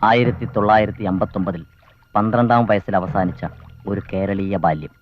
1959 12-ാം വയസ്സിൽ അവസാനിച്ച ഒരു കേരളീയ ബാല്യം.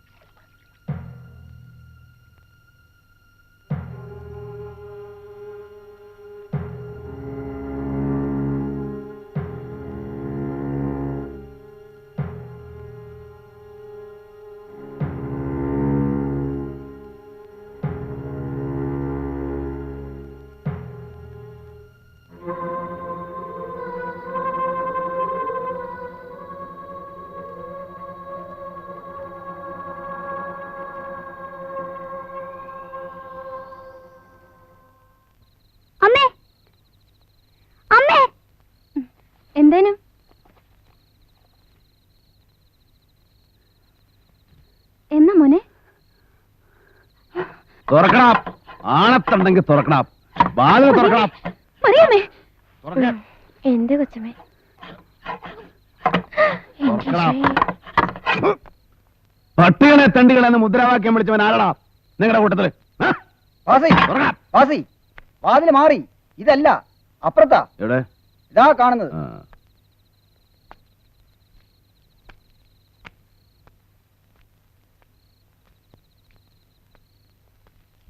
എന്തേനും എന്നാ മോനെ? തുറക്കണം, ആണത്തുണ്ടെങ്കിൽ തുറക്കണം, ബാലു തുറക്കണം. എന്റെ കൊച്ചമ്മേ, പട്ടികളെ തണ്ടികളെന്ന് മുദ്രാവാക്യം വിളിച്ചവൻ ആരടാ നിങ്ങളുടെ കൂട്ടത്തില്? വാതില് മാറി, ഇതല്ല അപ്പുറത്താ. എവിടെ? ഇതാ കാണുന്നത്.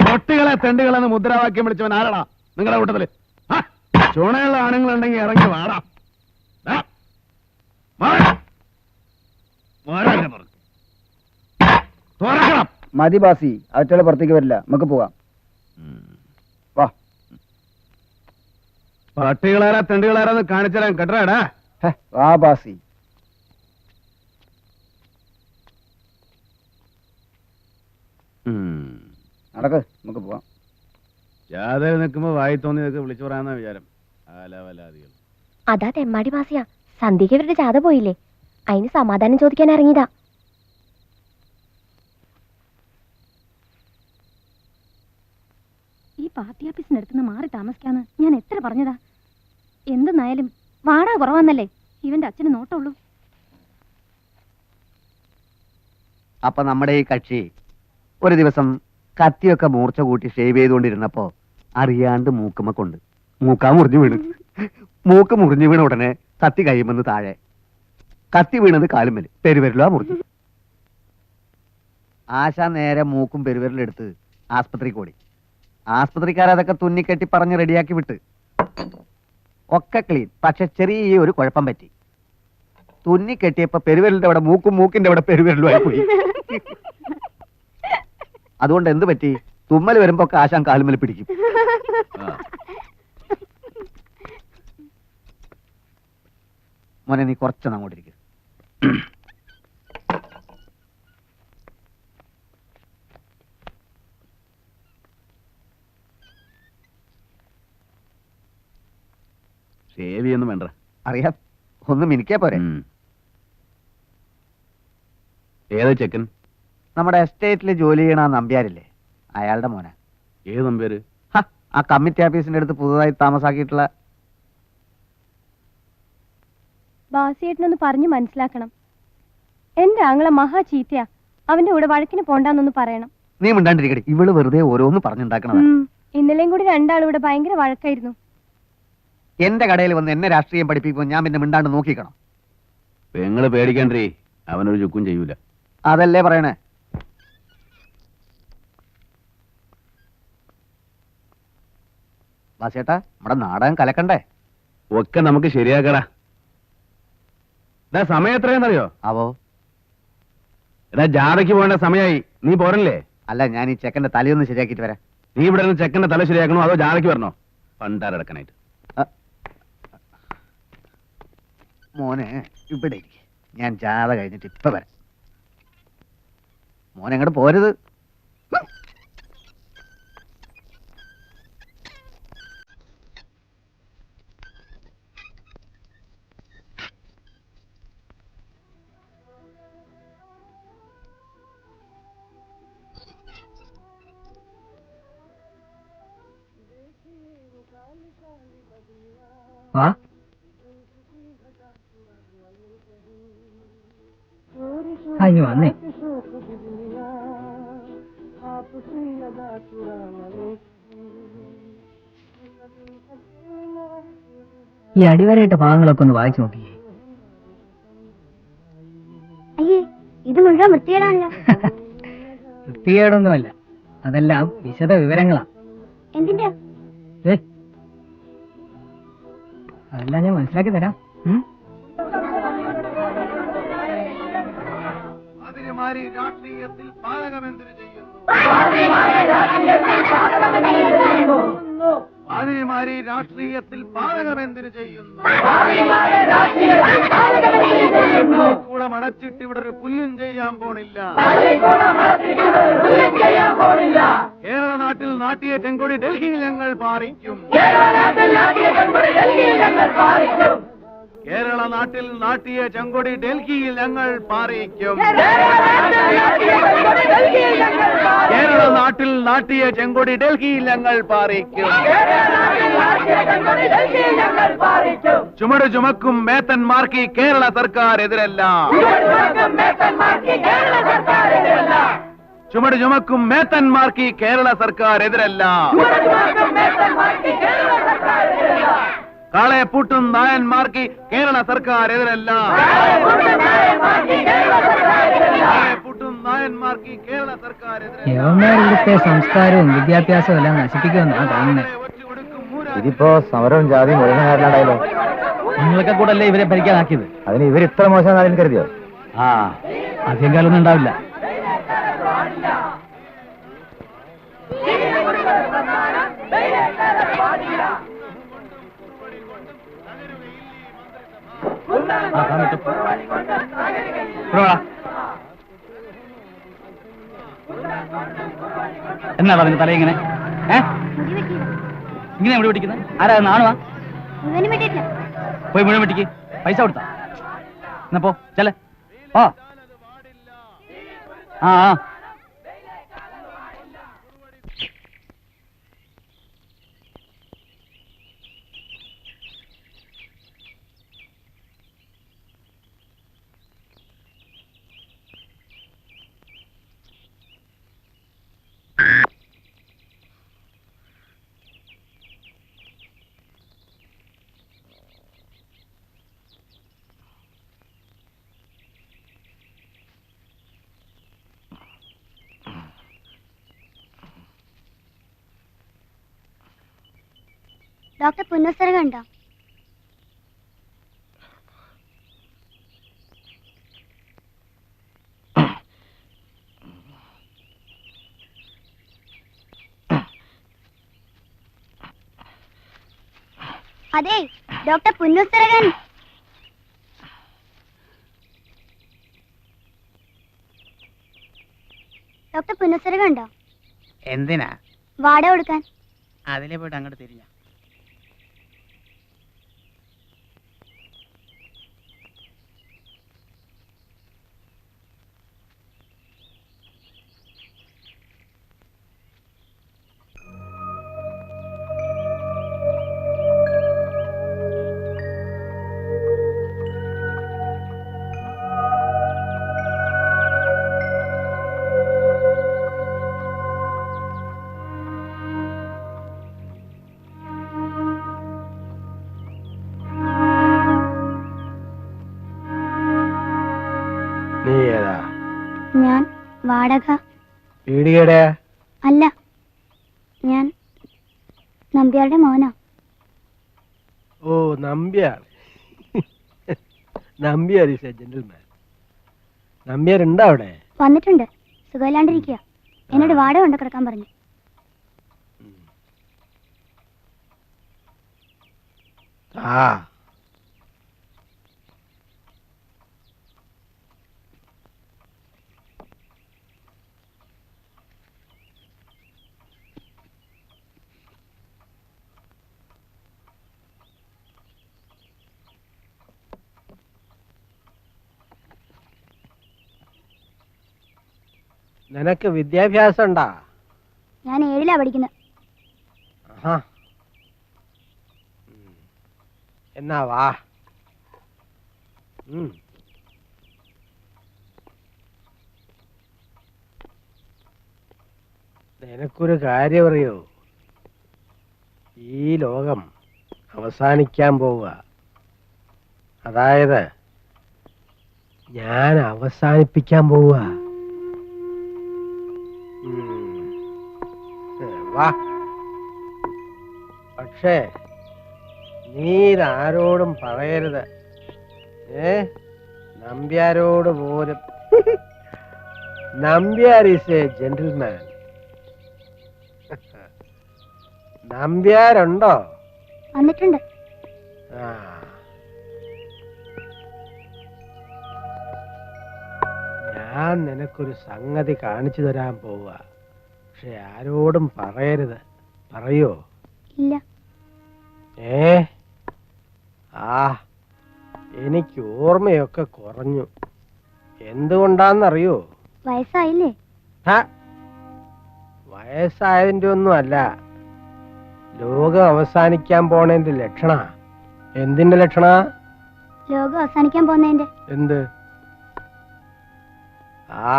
പട്ടികളെ തെണ്ടുകളെന്ന് മുദ്രാവാക്യം വിളിച്ചവൻ ആരടാ നിങ്ങളുടെ കൂട്ടത്തില്? ചുണയുള്ള ആണുങ്ങളുണ്ടെങ്കിൽ ഇറങ്ങി വാടാ. മതി ബാസി, അവറ്റകളെ പുറത്തേക്ക് വരില്ല, നമുക്ക് പോവാം. വാ. പട്ടികളാരാ തെണ്ടുകളാരാന്ന് കാണിച്ചാൽ കെട്ടറാടാ. വാ ബാസി. നടക്ക്, നമുക്ക് പോവാം. ജാഥയിൽ നിൽക്കുമ്പോ വായി തോന്നിയതൊക്കെ വിളിച്ചു പറയാന്ന വിചാരം. അതാ തെമ്മാടി ബാസിയാ, സന്ധ്യയ്ക്ക് ഇവരുടെ ജാഥ പോയില്ലേ, അതിന് സമാധാനം ചോദിക്കാൻ ഇറങ്ങിയതാ. ഈ പാർട്ടി ഓഫീസിനടുത്തുനിന്ന് മാറി താമസിക്കാന്ന് ഞാൻ എത്ര പറഞ്ഞതാ. എന്തെന്നായാലും വാടക കുറവാന്നല്ലേ ഇവന്റെ അച്ഛന് നോട്ടമുള്ളൂ. അപ്പൊ നമ്മുടെ ഈ കക്ഷി ഒരു ദിവസം കത്തിയൊക്കെ മൂർച്ച കൂട്ടി ഷേവ് ചെയ്തുകൊണ്ടിരുന്നപ്പോ അറിയാണ്ട് മൂക്കുമ്മ കൊണ്ട് മൂക്കാ മുറിഞ്ഞു വീണ്. മൂക്ക് മുറിഞ്ഞു വീണ ഉടനെ കത്തി കൈമെന്ന് താഴെ. കത്തി വീണത് കാലുമ്മല്, പെരുവിരലാ മുറിഞ്ഞു. ആശ നേരെ മൂക്കും പെരുവിരലെടുത്ത് ആസ്പത്രിക്ക് ഓടി. ആസ്പത്രിക്കാരതൊക്കെ തുന്നിക്കെട്ടി പറഞ്ഞ് റെഡിയാക്കി വിട്ട്. ഒക്കെ ക്ലീൻ, പക്ഷെ ചെറിയ ഒരു കുഴപ്പം പറ്റി. തുന്നിക്കെട്ടിയപ്പോ പെരുവിരലിന്റെ അവിടെ മൂക്കും മൂക്കിന്റെ അവിടെ പെരുവിരലും ആയിപ്പോയി. അതുകൊണ്ട് എന്ത് പറ്റി? തുമ്മൽ വരുമ്പോ ഒക്കെ ആശാൻ കാലുമ്മൽ പിടിക്കും. മോനെ നീ കുറച്ചൊന്ന് അങ്ങോട്ടിരിക്കും. ഷേവ് ചെയ്യൊന്നും വേണ്ട. അറിയാം, ഒന്ന് മിനിക്കാ പോരെ. ഏതാ ചെക്കൻ? നമ്മുടെ എസ്റ്റേറ്റിൽ ജോലി ചെയ്യണ നമ്പ്യാരില്ലേ, അയാളുടെ മോനെ. ഏത് നമ്പ്യാര്? ആ കമ്മിറ്റി ഓഫീസിന്റെ അടുത്ത് പുതുതായി താമസാക്കിയിട്ടുള്ള. ബാസിയേട്ടനൊന്ന് പറഞ്ഞു മനസ്സിലാക്കണം. എന്റെ ആങ്ങളെ മഹാ ചീത്തയാ, അവന്റെ കൂടെ വഴക്കിന് പോണ്ടാന്നൊന്ന് പറയണം. നീ മിണ്ടാണ്ടിരിക്കടി, ഇവള് വെറുതെ ഓരോന്ന് പറഞ്ഞുണ്ടാക്കണതാ. ഇന്നലെയും കൂടി രണ്ടാളും ഇവിടെ ഭയങ്കര വഴക്കായിരുന്നു. എന്റെ കടയിൽ വന്ന് എന്നെ രാഷ്ട്രീയം പഠിപ്പിക്കുമ്പോൾ ഞാൻ പിന്നെ മിണ്ടാണ്ട് നോക്കിക്കണം. പെങ്ങള് പേടിക്കണ്ടേ, അവനൊരു ചുക്കും ചെയ്യൂല. അതല്ലേ പറയണേ. വാസേട്ടാ, നമ്മുടെ നാടകം കലക്കണ്ടേ? ഒക്കെ നമുക്ക് ശരിയാക്കടാ. സമയം എത്രയെന്നറിയോ? ആവോ. എടാ ജാഥയ്ക്ക് പോകേണ്ട സമയമായി, നീ പോരല്ലേ? അല്ല, ഞാൻ ഈ ചെക്കന്റെ തലയൊന്ന് ശരിയാക്കിട്ട് വരാം. നീ ഇവിടെ നിന്ന് ചെക്കന്റെ തല ശരിയാക്കണോ അതോ ജാഥയ്ക്ക് വരണോ? പണ്ടാരടക്കാനായിട്ട്. മോനെ ഇവിടെ ഇരിക്കെ, ഞാൻ ജാഥ കഴിഞ്ഞിട്ട് ഇപ്പൊ വരാം. മോനെ അങ്ങോട്ട് പോരുത്. വന്നേ. ഈ അടിവരയിട്ട ഭാഗങ്ങളൊക്കെ ഒന്ന് വായിച്ചു നോക്കിയേ. ഇത് മുഴുവൻ വൃത്തികേടാണല്ലോ. വൃത്തികേടൊന്നുമല്ല, അതെല്ലാം വിശദ വിവരങ്ങളാ. എന്തിന്റെ? അതെല്ലാം ഞാൻ മനസ്സിലാക്കി തരാം. രാഷ്ട്രീയത്തിൽ പാചകമെന്തിനു ചെയ്യുന്നു? ഭാര്യമാരി രാഷ്ട്രീയത്തിൽ പാചകമെന്തിനു ചെയ്യുന്നു? കൂടെ മടച്ചിട്ട് ഇവിടെ ഒരു പുല്ലും ചെയ്യാൻ പോണില്ല. കേരള നാട്ടിൽ നാട്ടിയ ചെങ്കൊടി ഡൽഹിയിൽ ഞങ്ങൾ പാറിക്കും. കേരള നാട്ടിൽ നാട്ടിയ ചെങ്കൊടി ഡൽഹിയിൽ ഞങ്ങൾ പാറിക്കും. കേരള നാട്ടിൽ നാട്ടിയ ചെങ്കൊടി ഡൽഹിയിൽ ഞങ്ങൾ പാറിക്കും. ചുമട് ചുമക്കും മേത്തന്മാർക്ക് ഈ കേരള സർക്കാർ എതിരല്ല. ചുമട് ചുമക്കും മേത്തന്മാർക്ക് ഈ കേരള സർക്കാർ എതിരല്ല. കാളെ പൂട്ടും നായന്മാർക്ക് കേരള സർക്കാർ എതിരല്ല. കാളെ പൂട്ടും നായന്മാർക്ക് കേരള സർക്കാർ എതിരല്ല. ഇവിടുത്തെ സംസ്കാരവും വിദ്യാഭ്യാസവും എല്ലാം നശിപ്പിക്കുമെന്നാണ് തോന്നുന്നത്. ഇതിപ്പോ സമരവും ജാതിയും ഒഴിഞ്ഞാണല്ലോ. നിങ്ങളൊക്കെ കൂടെ അല്ലേ ഇവരെ ഭരിക്കാനാക്കിയത്? അതിന് ഇവർ ഇത്ര മോശം കാര്യം കരുതിയോ? ആ, അധികം കാലൊന്നും ഉണ്ടാവില്ല. എന്നാ പറഞ്ഞ തല ഇങ്ങനെ ഇങ്ങനെ എവിടെ പിടിക്കുന്നത്? ആരാ നാണുവാ? പോയി മുഴുവൻ വെട്ടിക്ക്. പൈസ കൊടുത്താ എന്നാ പോ. ചെല ആ ആ ഡോക്ടർ പുന്നസ്സര കണ്ടോ? അതെ, ഡോക്ടർ പുന്നസ്സരകൻ. ഡോക്ടർ പുന്നസ്സര കണ്ടോ? എന്തിനാ? വാട കൊടുക്കാൻ. അതിലെ പോയിട്ട് അങ്ങോട്ട് തിരിഞ്ഞ. നീ ഏതാ? ഞാൻ വാടക. പീടികയുടെ? അല്ല, ഞാൻ നമ്പ്യാരുടെ മോനാ. ഓ, Nambiar. Nambiar is a gentleman. Nambiar ഉണ്ടോ അവിടെ? വന്നിട്ടുണ്ട്. സുഖമില്ലാണ്ടിരിക്കുക. എന്നോട് വാടക കൊണ്ട് കിടക്കാൻ പറഞ്ഞു. ആ, നിനക്ക് വിദ്യാഭ്യാസം ഉണ്ടാ? ഞാൻ 7ലാ പഠിക്കുന്നത്. എന്നാ വാ. നിനക്കൊരു കാര്യം അറിയോ? ഈ ലോകം അവസാനിക്കാൻ പോവുക. അതായത് ഞാൻ അവസാനിപ്പിക്കാൻ പോവുക. വാ. പക്ഷേ നീ ഇതാരോടും പറയരുത്. നമ്പ്യാരോട് പോലും. Nambiar is a gentleman. നമ്പ്യാരുണ്ടോ? വന്നിട്ടുണ്ട്. ആ, ഞാൻ നിനക്കൊരു സംഗതി കാണിച്ചു തരാൻ പോവുക. പക്ഷെ ആരോടും പറയരുത്. പറയോ? ഇല്ല. ആ, എനിക്ക് ഓർമ്മയൊക്കെ കുറഞ്ഞു. എന്തുകൊണ്ടാന്നറിയോ? വയസ്സായില്ലേ? വയസ്സായതിന്റെ ഒന്നും അല്ല, ലോകം അവസാനിക്കാൻ പോണതിന്റെ ലക്ഷണ. എന്തിന്റെ ലക്ഷണ? ലോകം അവസാനിക്കാൻ പോകുന്നതിന്റെ. എന്ത്? ആ,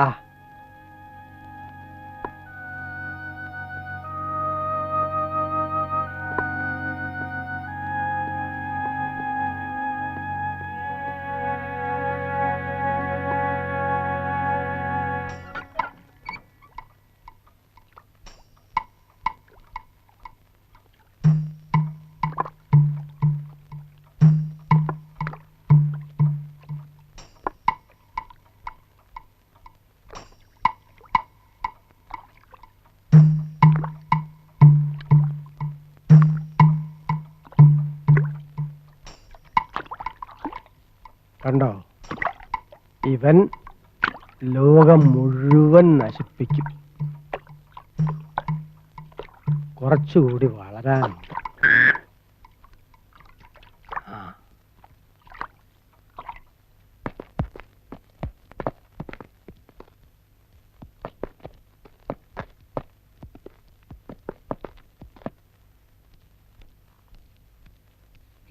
കണ്ടോ? ഇവൻ ലോകം മുഴുവൻ നശിപ്പിക്കും. കുറച്ചുകൂടി വളരാനുണ്ട്.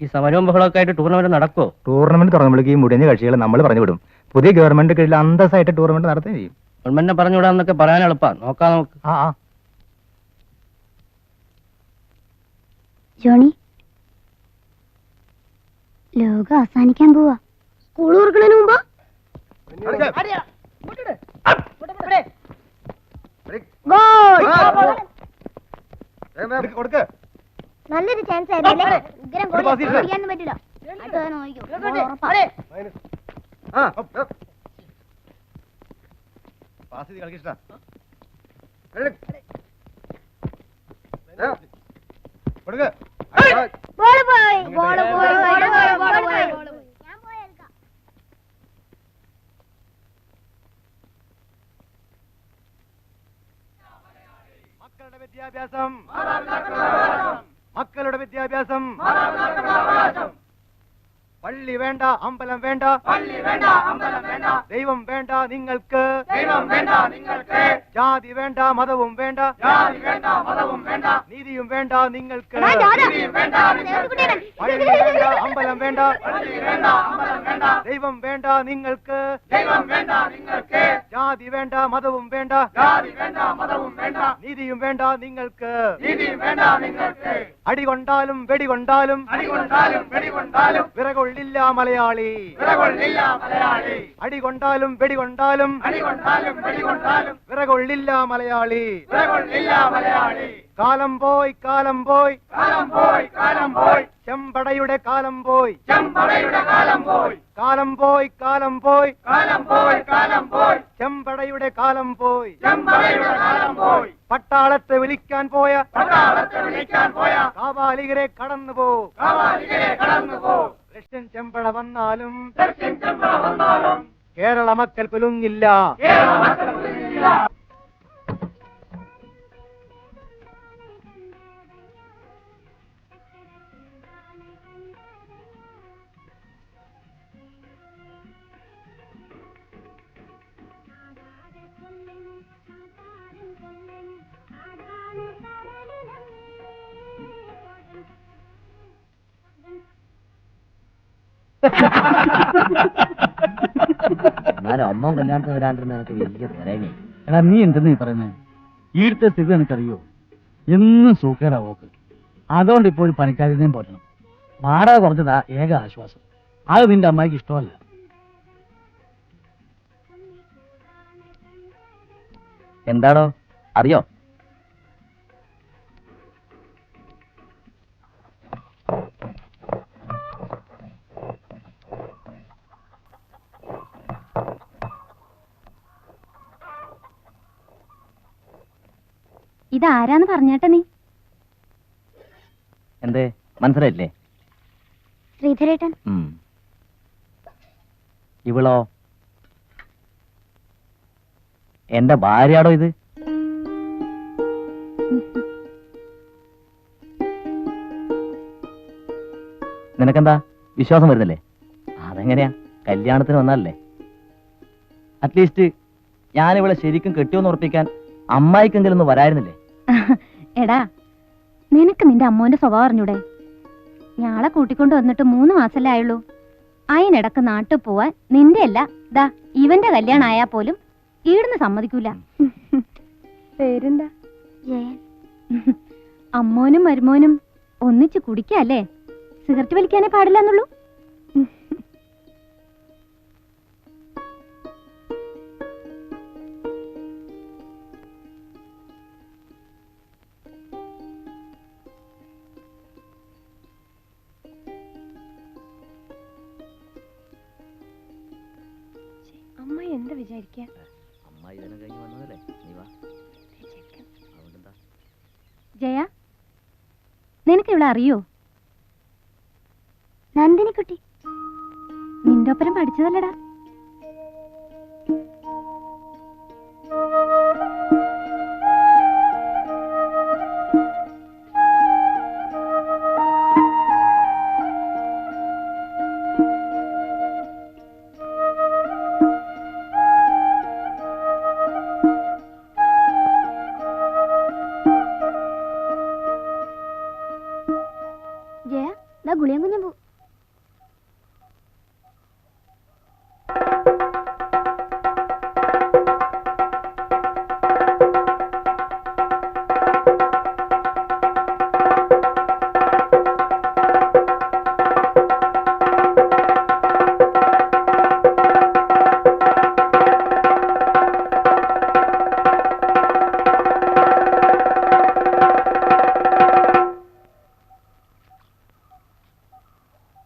ഈ സമരവും ബഹളമൊക്കെ ആയിട്ട് ടൂർണമെന്റ് നടക്കുമോ? ടൂർണമെന്റ് തുടങ്ങുമ്പോഴേക്ക് ഈ മുടിഞ്ഞ കക്ഷികളെ നമ്മൾ പറഞ്ഞു വിടും. പുതിയ ഗവൺമെന്റ് കീഴിൽ അന്തസ്സായിട്ട് ടൂർണമെന്റ് നടത്തുകയും ചെയ്യും. ഗവൺമെന്റിനെ പറഞ്ഞുവിടാന്നൊക്കെ പറയാൻ എളുപ്പമാണ്. നോക്കാം നമുക്ക്. ആ ആ ജോണി, ലോകം അവസാനിക്കാൻ പോവാ. സ്കൂൾ തുറക്കണതിന് മുമ്പ് നല്ലൊരു ചാൻസ് ആയിരുന്നല്ലേ. ഉഗ്രം ഗോൾ അടിക്കാനൊന്നും പറ്റില്ല. അടുത്ത നോക്കിക്കോ. ഉറപ്പാ. ബോൾ പോയി. ബോൾ പോയി. ബോൾ പോയി. ഞാൻ പോയി എടുക്കാം. മക്കളുടെ വിദ്യാഭ്യാസം, മക്കളുടെ വിദ്യാഭ്യാസം. പള്ളി വേണ്ട, അമ്പലം വേണ്ട, പള്ളി വേണ്ട, അമ്പലം വേണ്ട. ദൈവം വേണ്ട നിങ്ങൾക്ക്, ദൈവം വേണ്ട നിങ്ങൾക്ക്. ജാതി വേണ്ട, മതവും വേണ്ട, ജാതി വേണ്ട, മതവും വേണ്ട. നീതിയും വേണ്ട നിങ്ങൾക്ക്, നീതിയും വേണ്ട നിങ്ങൾക്ക്. പള്ളി വേണ്ട, അമ്പലം വേണ്ട, പള്ളി വേണ്ട, അമ്പലം വേണ്ട. ദൈവം വേണ്ട നിങ്ങൾക്ക്, ദൈവം വേണ്ട നിങ്ങൾക്ക്. ജാതി വേണ്ട, മതവും വേണ്ട, ജാതി വേണ്ട, മതവും വേണ്ട. നീതിയും വേണ്ട നിങ്ങൾക്ക്, നീതിയും വേണ്ട നിങ്ങൾക്ക്. അടികൊണ്ടാലും വെടികൊണ്ടാലും, അടികൊണ്ടാലും വെടികൊണ്ടാലും വിറകൊള്ളില്ല മലയാളി, വിറകൊള്ളില്ല മലയാളി. അടികൊണ്ടാലും വെടികൊണ്ടാലും, അടികൊണ്ടാലും വെടികൊണ്ടാലും വിറകൊള്ളില്ല മലയാളി, വിറകൊള്ളില്ല മലയാളി. കാലം പോയി, കാലം പോയി, കാലം പോയി, കാലം പോയി. ചെമ്പടയുടെ കാലം പോയി, ചെമ്പടയുടെ കാലം പോയി. കാലം പോയി, കാലം പോയി, കാലം പോയി, കാലം പോയി. ചെമ്പടയുടെ കാലം പോയി, ചെമ്പടയുടെ കാലം പോയി. പട്ടാളത്തെ വിളിക്കാൻ പോയ, പട്ടാളത്തെ വിളിക്കാൻ പോയ കാവാലികരെ കടന്നുപോ, കാവാലികരെ കടന്നുപോ. റഷ്യൻ ചെമ്പട വന്നാലും, റഷ്യൻ ചെമ്പട വന്നാലും കേരള മക്കൾ കുലുങ്ങില്ല, കേരള മക്കൾ കുലുങ്ങില്ല. എന്നാലും അമ്മ കല്യാണത്തിന് വരാണ്ടിരുന്ന എനിക്ക് വലിയ തരാനേ. എടാ നീ എന്തെന്ന് നീ പറയുന്നത്? ഈടുത്തെ സ്ഥിതി എനിക്കറിയോ? എന്നും സൂക്കേടാ പോക്ക്. അതുകൊണ്ട് ഇപ്പോൾ ഒരു പണിക്കാരനെയും പോറ്റണം. വാടക കുറഞ്ഞതാ ഏക ആശ്വാസം. അത് നിന്റെ അമ്മയ്ക്ക് ഇഷ്ടമല്ല. എന്താണോ അറിയോ? ഇതാരാന്ന് പറഞ്ഞേട്ടെ നീ. എന്തേ മനസ്സിലായില്ലേ? ശ്രീധരേട്ടൻ. ഇവളോ? എന്റെ ഭാര്യയാടോ ഇത്? നിനക്കെന്താ വിശ്വാസം വരുന്നില്ലേ? അതെങ്ങനെയാ? കല്യാണത്തിന് വന്നാലല്ലേ. അറ്റ്ലീസ്റ്റ് ഞാൻ ഇവളെ ശരിക്കും കെട്ടിയോന്ന് ഉറപ്പിക്കാൻ അമ്മായിക്കെങ്കിലും ഒന്ന് വരായിരുന്നില്ലേ? എടാ, നിനക്ക് നിന്റെ അമ്മോന്റെ സ്വഭാവം അറിഞ്ഞൂടെ? ഞാളെ കൂട്ടിക്കൊണ്ട് വന്നിട്ട് 3 മാസല്ലേ ആയുള്ളൂ. അതിനിടക്ക് നാട്ടിൽ പോവാൻ നിന്റെ അല്ല ദാ ഇവന്റെ കല്യാണം ആയാ പോലും ഈടുന്ന് സമ്മതിക്കൂല. പേരെന്താ? അമ്മോനും മരുമോനും ഒന്നിച്ച് കുടിക്കല്ലേ? സിഗരറ്റ് വലിക്കാനേ പാടില്ല എന്നുള്ളൂ. അമ്മ എന്താ വിചാരിക്ക? അമ്മായി ഇതിനെ കഴിഞ്ഞ് വന്നതല്ലേ? നീ വാ. അതുകൊണ്ടെന്താ? ജയ, നിനക്ക് ഇവിടെ അറിയോ? നന്ദിനിക്കുട്ടി നിന്റെ ഒപ്പരം പഠിച്ചതല്ലടാ. ജയ, ദാ ഗുളിയും കുഞ്ഞും പോ.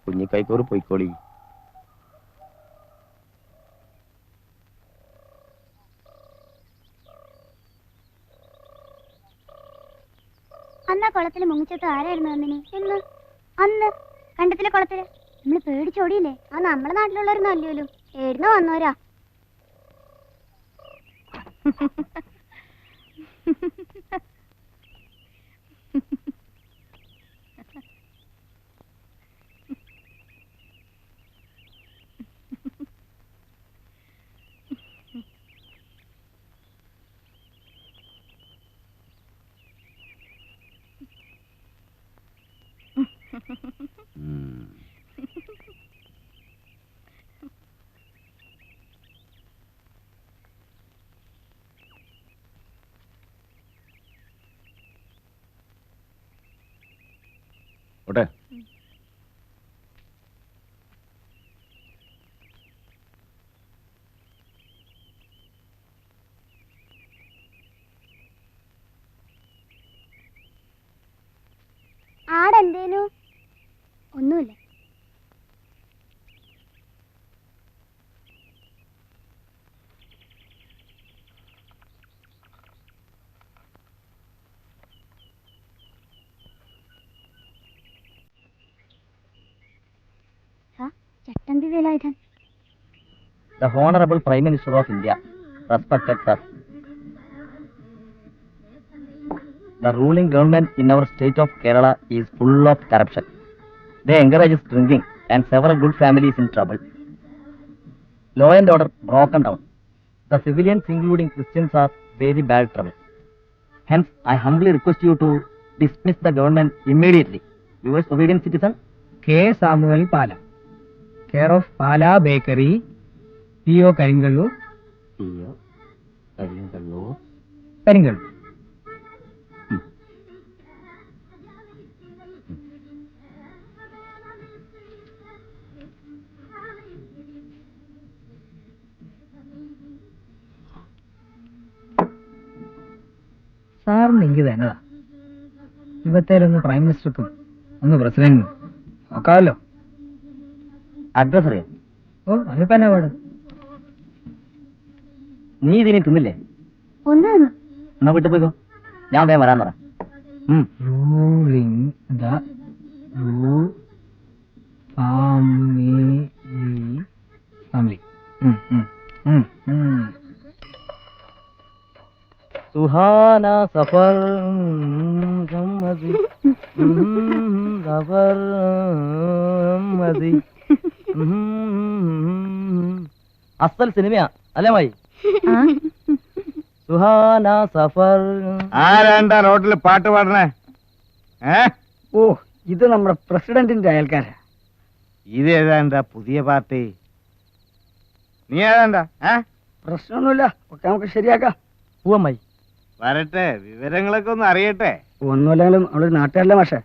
കുഞ്ഞിക്കൈക്കൂറ് പൊയ്ക്കോളി. അന്ന് ആ കുളത്തില് മുങ്ങിച്ചത് ആരായിരുന്നു നന്ദിനി? എന്ന് അന്ന് കണ്ടത്തിലെ കുളത്തില് നമ്മള് പേടിച്ചോടിയില്ലേ? ആ നമ്മുടെ നാട്ടിലുള്ളവരൊന്നും അല്ലല്ലോ, എഴുന്നോ വന്നോരാ. ഓട്ടെ. ആടെന്തേനു? ഒന്നുമില്ല. ചട്ടമ്പി Velayudhan. The Honorable Prime Minister of India, respected sir. The ruling government in our state of Kerala is full of corruption. They encourage drinking and several good families in trouble. Law and order broken down. The civilians, including Christians, are very bad trouble. Hence, I humbly request you to dismiss the government immediately. Yours obedient citizen, K Samuel Pala, care of Pala bakery, T O. Karinkallur, Karinkallur. സാറിന് എനിക്ക് തന്നതാ. ഇവത്തേലൊന്ന് prime മിനിസ്റ്റർക്കും ഒന്ന് പ്രസിഡന്റിനും നോക്കാമല്ലോ. Address അറിയാം. ഓ അതിപ്പോ എന്നാ പാട്? നീ ഇതിനെ തിന്നില്ലേ? ഒന്ന് എന്നാ വിട്ടു പോയിക്കോ, ഞാൻ വേഗം വരാൻ പറ. Ruling the family. Suhana Safar Safar അസൽ സിനിമയാ അല്ലേ മായി? സുഹാന സഫർ. ആരാണ്ടാ റോഡിൽ പാട്ട് പാടണേ? ഓ, ഇത് നമ്മുടെ പ്രസിഡന്റിന്റെ അയൽക്കാരാ. ഇത് ഏതാണ്ടാ പുതിയ പാർട്ടി? നീ ഏതാണ്ടാ? പ്രശ്നമൊന്നുമില്ല, ഒക്കെ നമുക്ക് ശരിയാക്കാം. പൂവമ്മായി വരട്ടെ, വിവരങ്ങളൊക്കെ ഒന്ന് അറിയട്ടെ. ഒന്നുമല്ലെങ്കിലും അവളൊരു നാട്ടുകാരല്ല മാഷേ.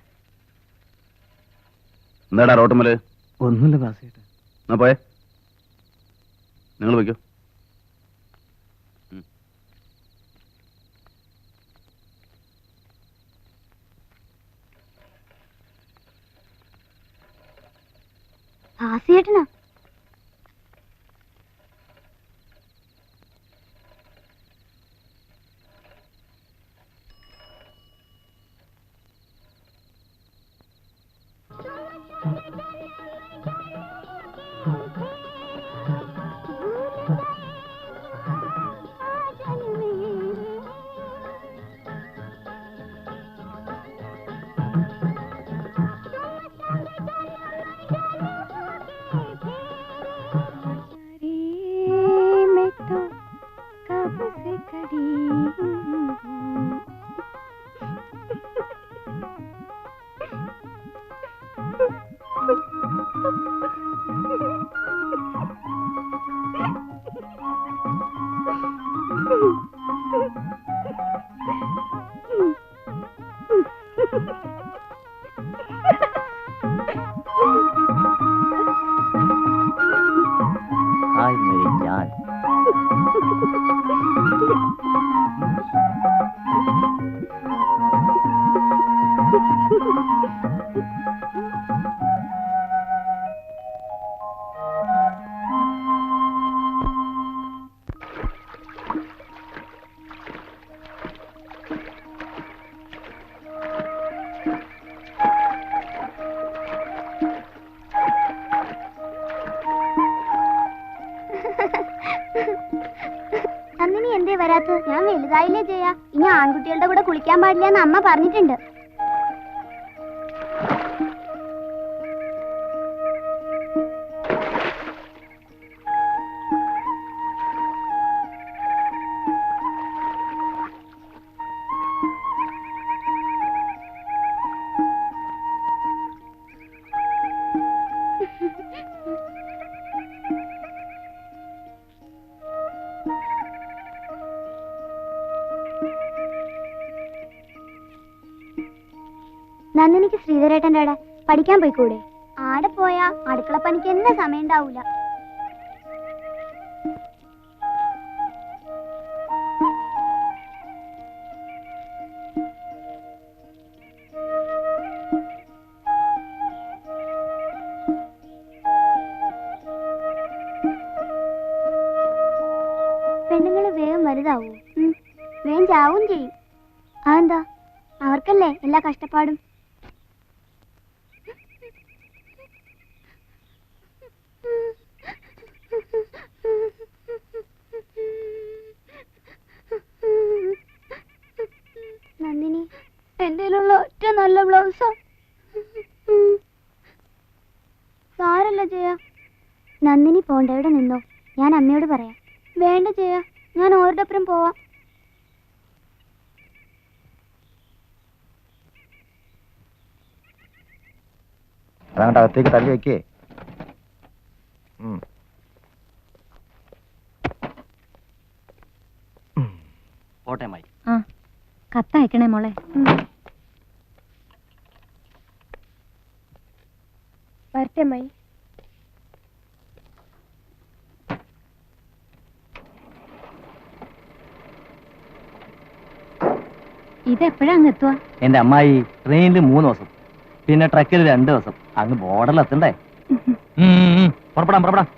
എന്താടാ റോട്ടുമല്? ഒന്നുമില്ല ബാസിയേട്ടാ. എന്നാ പോയെ, നിങ്ങൾ വയ്ക്കോ. ഭാസിയേട്ടനാ? ഹായ് മേരി ജാൻ. നന്ദിനി എന്തേ വരാത്തത്? ഞാൻ വലുതായില്ലേ ചെയ്യാ. ഇനി ആൺകുട്ടികളുടെ കൂടെ കുളിക്കാൻ പാടില്ല എന്ന് അമ്മ പറഞ്ഞിട്ടുണ്ട്. നന്ദിനിക്ക് ശ്രീധരേട്ടൻ്റെ അവിടെ പഠിക്കാൻ പോയിക്കൂടെ? ആടെ പോയാ അടുക്കള പണിക്ക് എന്നെ സമയം ഉണ്ടാവൂല. പെണ്ണുങ്ങള് വേഗം വലുതാവൂ, വേഗം ചാവും ചെയ്യും. അതെന്താ? അവർക്കല്ലേ എല്ലാ കഷ്ടപ്പാടും. നന്ദിനി, എന്റെ ഒറ്റ നല്ല ബ്ലൗസാ. സാരല്ല ജയ. നന്ദിനി പോണ്ട, ഇവിടെ നിന്നോ, ഞാൻ അമ്മയോട് പറയാം. വേണ്ട ജയ, ഞാൻ ഓരോടൊപ്പം പോവാം. അതങ്ങോട്ട് അകത്തേക്ക് തള്ളി വെക്കേ. പോട്ടെ മായി. കത്തയക്കണേ മോളെ. വരട്ടെ മായി. ഇതെപ്പോഴാണ് എത്തുക? എന്റെ അമ്മായി ട്രെയിനിൽ 3 ദിവസം, പിന്നെ ട്രക്കിൽ 2 ദിവസം. അങ്ങ് ബോർഡറിൽ എത്തണ്ടേ? പുറപ്പെടാം.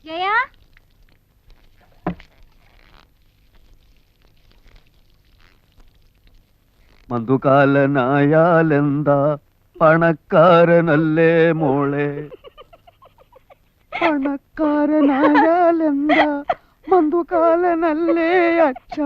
ജയ, മധുകാലനായാലെന്താ, പണക്കാരനല്ലേ മോളെ? പണക്കാരനായാലെന്താ, മധുകാലനല്ലേ അച്ഛ?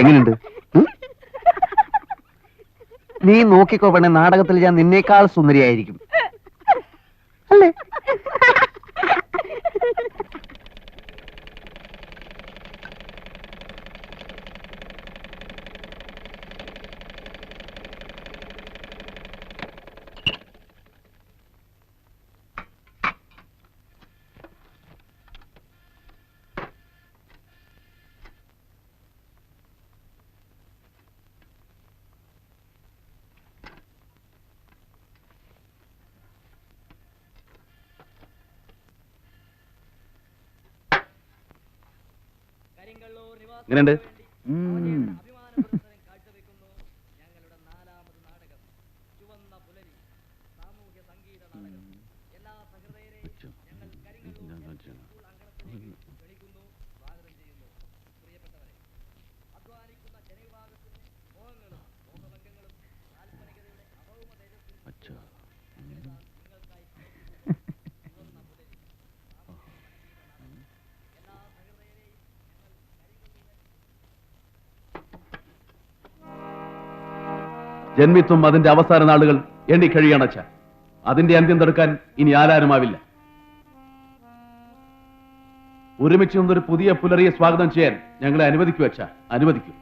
എങ്ങനെയുണ്ട്? നീ നോക്കിക്കോ പെണ്ണെ, നാടകത്തിൽ ഞാൻ നിന്നേക്കാൾ സുന്ദരിയായിരിക്കും അല്ലേ? എങ്ങനെയുണ്ട്? ജന്മിത്വം അതിന്റെ അവസാന നാളുകൾ എണ്ണി കഴിയണച്ച. അതിന്റെ അന്ത്യം തടുക്കാൻ ഇനി ആരാരുമാവില്ല. ഒരുമിച്ച് നിന്നൊരു പുതിയ പുലരിയെ സ്വാഗതം ചെയ്യാൻ ഞങ്ങളെ അനുവദിക്കൂ അച്ഛ, അനുവദിക്കൂ.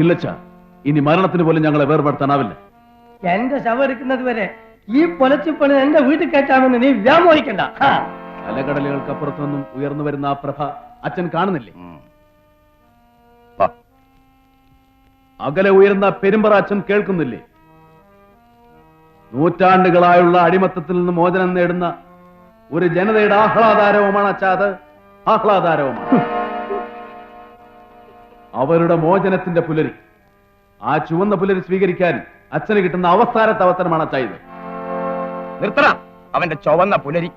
ഇല്ലച്ച, ഇനി മരണത്തിന് പോലും ഞങ്ങളെ വേർപെടുത്താനാവില്ല. എന്റെ ശവം എടുക്കുന്നത് വരെ ഈ പൊലച്ചിപ്പണി എന്റെ വീട്ടിൽ കയറ്റാമെന്ന് നീ വ്യാമോഹിക്കണ്ട. അലകടലുകൾക്കപ്പുറത്തുനിന്നും ഉയർന്നു വരുന്ന ആ പ്രഭ അച്ഛൻ കാണുന്നില്ലേ? അകലെ ഉയർന്ന പെരുമ്പറ അച്ഛൻ കേൾക്കുന്നില്ലേ? നൂറ്റാണ്ടുകളായുള്ള അടിമത്തത്തിൽ നിന്ന് മോചനം നേടുന്ന ഒരു ജനതയുടെ ആഹ്ലാദാരവമാണ് അച്ഛാ, അത് ആഹ്ലാദാരവമാണ്. അവരുടെ മോചനത്തിന്റെ പുലരി, ആ ചുവന്ന പുലരി സ്വീകരിക്കാൻ അച്ഛന് കിട്ടുന്ന അവസാനത്തെ അവസരമാണ് അച്ഛാ ഇത്. നിർത്തണ അവന്റെ ചുവന്ന പുലരി.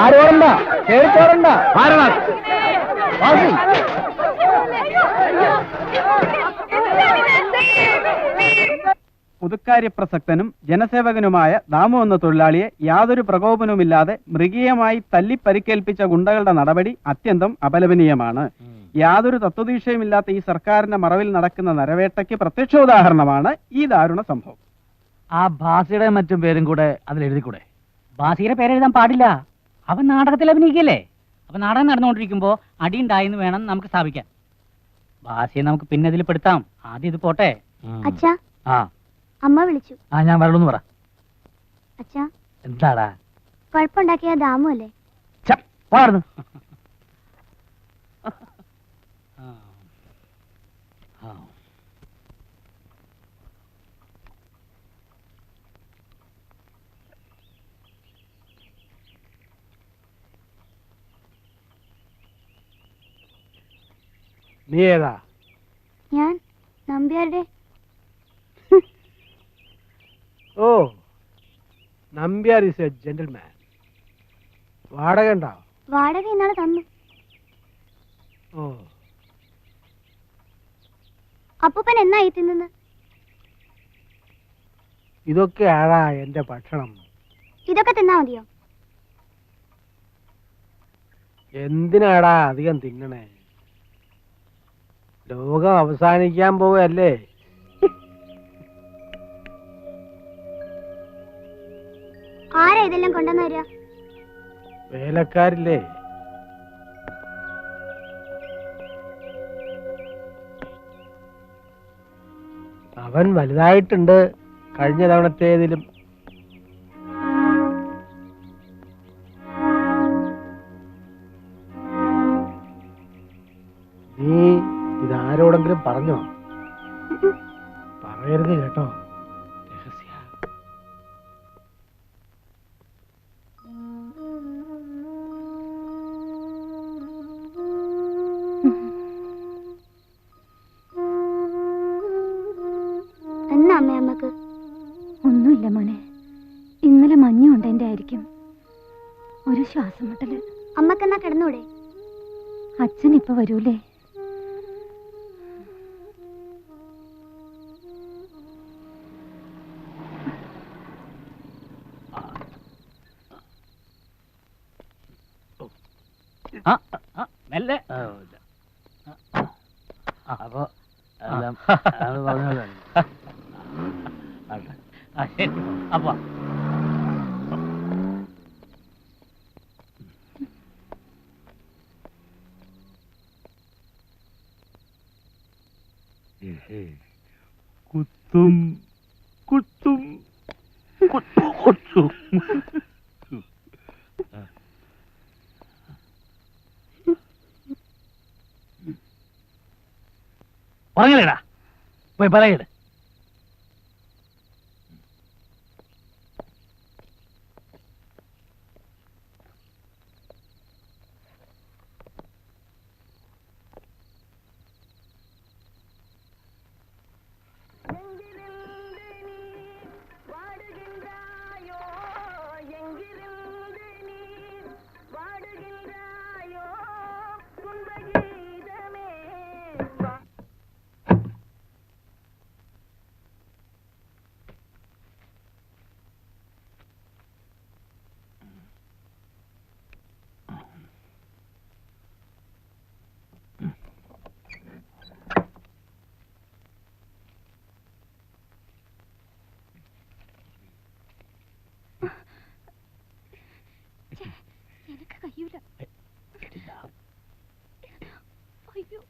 ആരോടണ്ട, കേറിച്ചോറണ്ട. പുതുക്കാര്യപ്രസക്തനും ജനസേവകനുമായ ദാമു എന്ന തൊഴിലാളിയെ യാതൊരു പ്രകോപനവുമില്ലാതെ മൃഗീയമായി തല്ലി പരിക്കേൽപ്പിച്ച ഗുണ്ടകളുടെ നടപടി അത്യന്തം അപലപനീയമാണ്. യാതൊരു തത്വദീക്ഷയുമില്ലാത്ത ഈ സർക്കാരിന്റെ മറവിൽ നടക്കുന്ന നരവേട്ടയ്ക്ക് പ്രത്യക്ഷ ഉദാഹരണമാണ് ഈ ദാരുണ സംഭവം. ആ ഭാസിയുടെ മറ്റും പേരും കൂടെ അതിൽ എഴുതിക്കൂടെ? ബാസിയുടെ പേരെഴുതാൻ പാടില്ല. അവൻ നാടകത്തിൽ അഭിനയിക്കല്ലേ. അപ്പൊ നാടകം നടന്നുകൊണ്ടിരിക്കുമ്പോ അടിയുണ്ടായെന്ന് വേണം നമുക്ക് സ്ഥാപിക്കാൻ. ബാസിയെ നമുക്ക് പിന്നെ ഇതിൽ പെടുത്താം. ആദ്യം ഇത് പോട്ടെ. അച്ഛാ, ആ അമ്മ വിളിച്ചു. ആ ഞാൻ വരണമെന്ന് പറ. അച്ഛാ, എന്താടാ? കുഴപ്പമുണ്ടാക്കിയ ദാമു അല്ലേ? പാടുന്നു. നീ ഏതാ? ഞാൻ നമ്പ്യാരുടെ. ഓ, നമ്പ്യാർ ഈസ് എ ജെന്റിൽമാൻ. വാടക ഉണ്ടോ? വാടക ഇന്നാളെ തന്നു. ഓ, അപ്പൂപ്പൻ എന്നായി തിന്നുന്നത്? ഇതൊക്കെ ആടാ എന്റെ ഭക്ഷണം. ഇതൊക്കെ തിന്നാ മതിയോ? എന്തിനാടാ അധികം തിന്നണേ? ലോകം അവസാനിക്കാൻ പോവല്ലേ? ആരാ ഇതെല്ലാം കൊണ്ടുവന്ന് തരിക? വേലക്കാരില്ലേ? അവൻ വലുതായിട്ടുണ്ട് കഴിഞ്ഞ തവണത്തേതിലും. നീ ഇതാരോടെങ്കിലും പറഞ്ഞോ? പറയരുത് കേട്ടോ, രഹസ്യ. എന്നാ അമ്മ അമ്മക്ക്? ഒന്നുമില്ല മോനെ, ഇന്നലെ മഞ്ഞുണ്ട് എന്റെ ആയിരിക്കും. ഒരു ശ്വാസം മുട്ടല്. അമ്മക്കെന്നാ കിടന്നൂടെ? അച്ഛൻ ഇപ്പൊ വരൂലേ? മെല്ലെ. അപ്പൊ എല്ലാം പറഞ്ഞല്ലോ. അപ്പൊ കുത്തും കുത്തും കുത്തും. പറഞ്ഞല്ലേടാ, പോയി പറയട്ടെ. എനിക്ക് കഴിയൂല. അയ്യോ,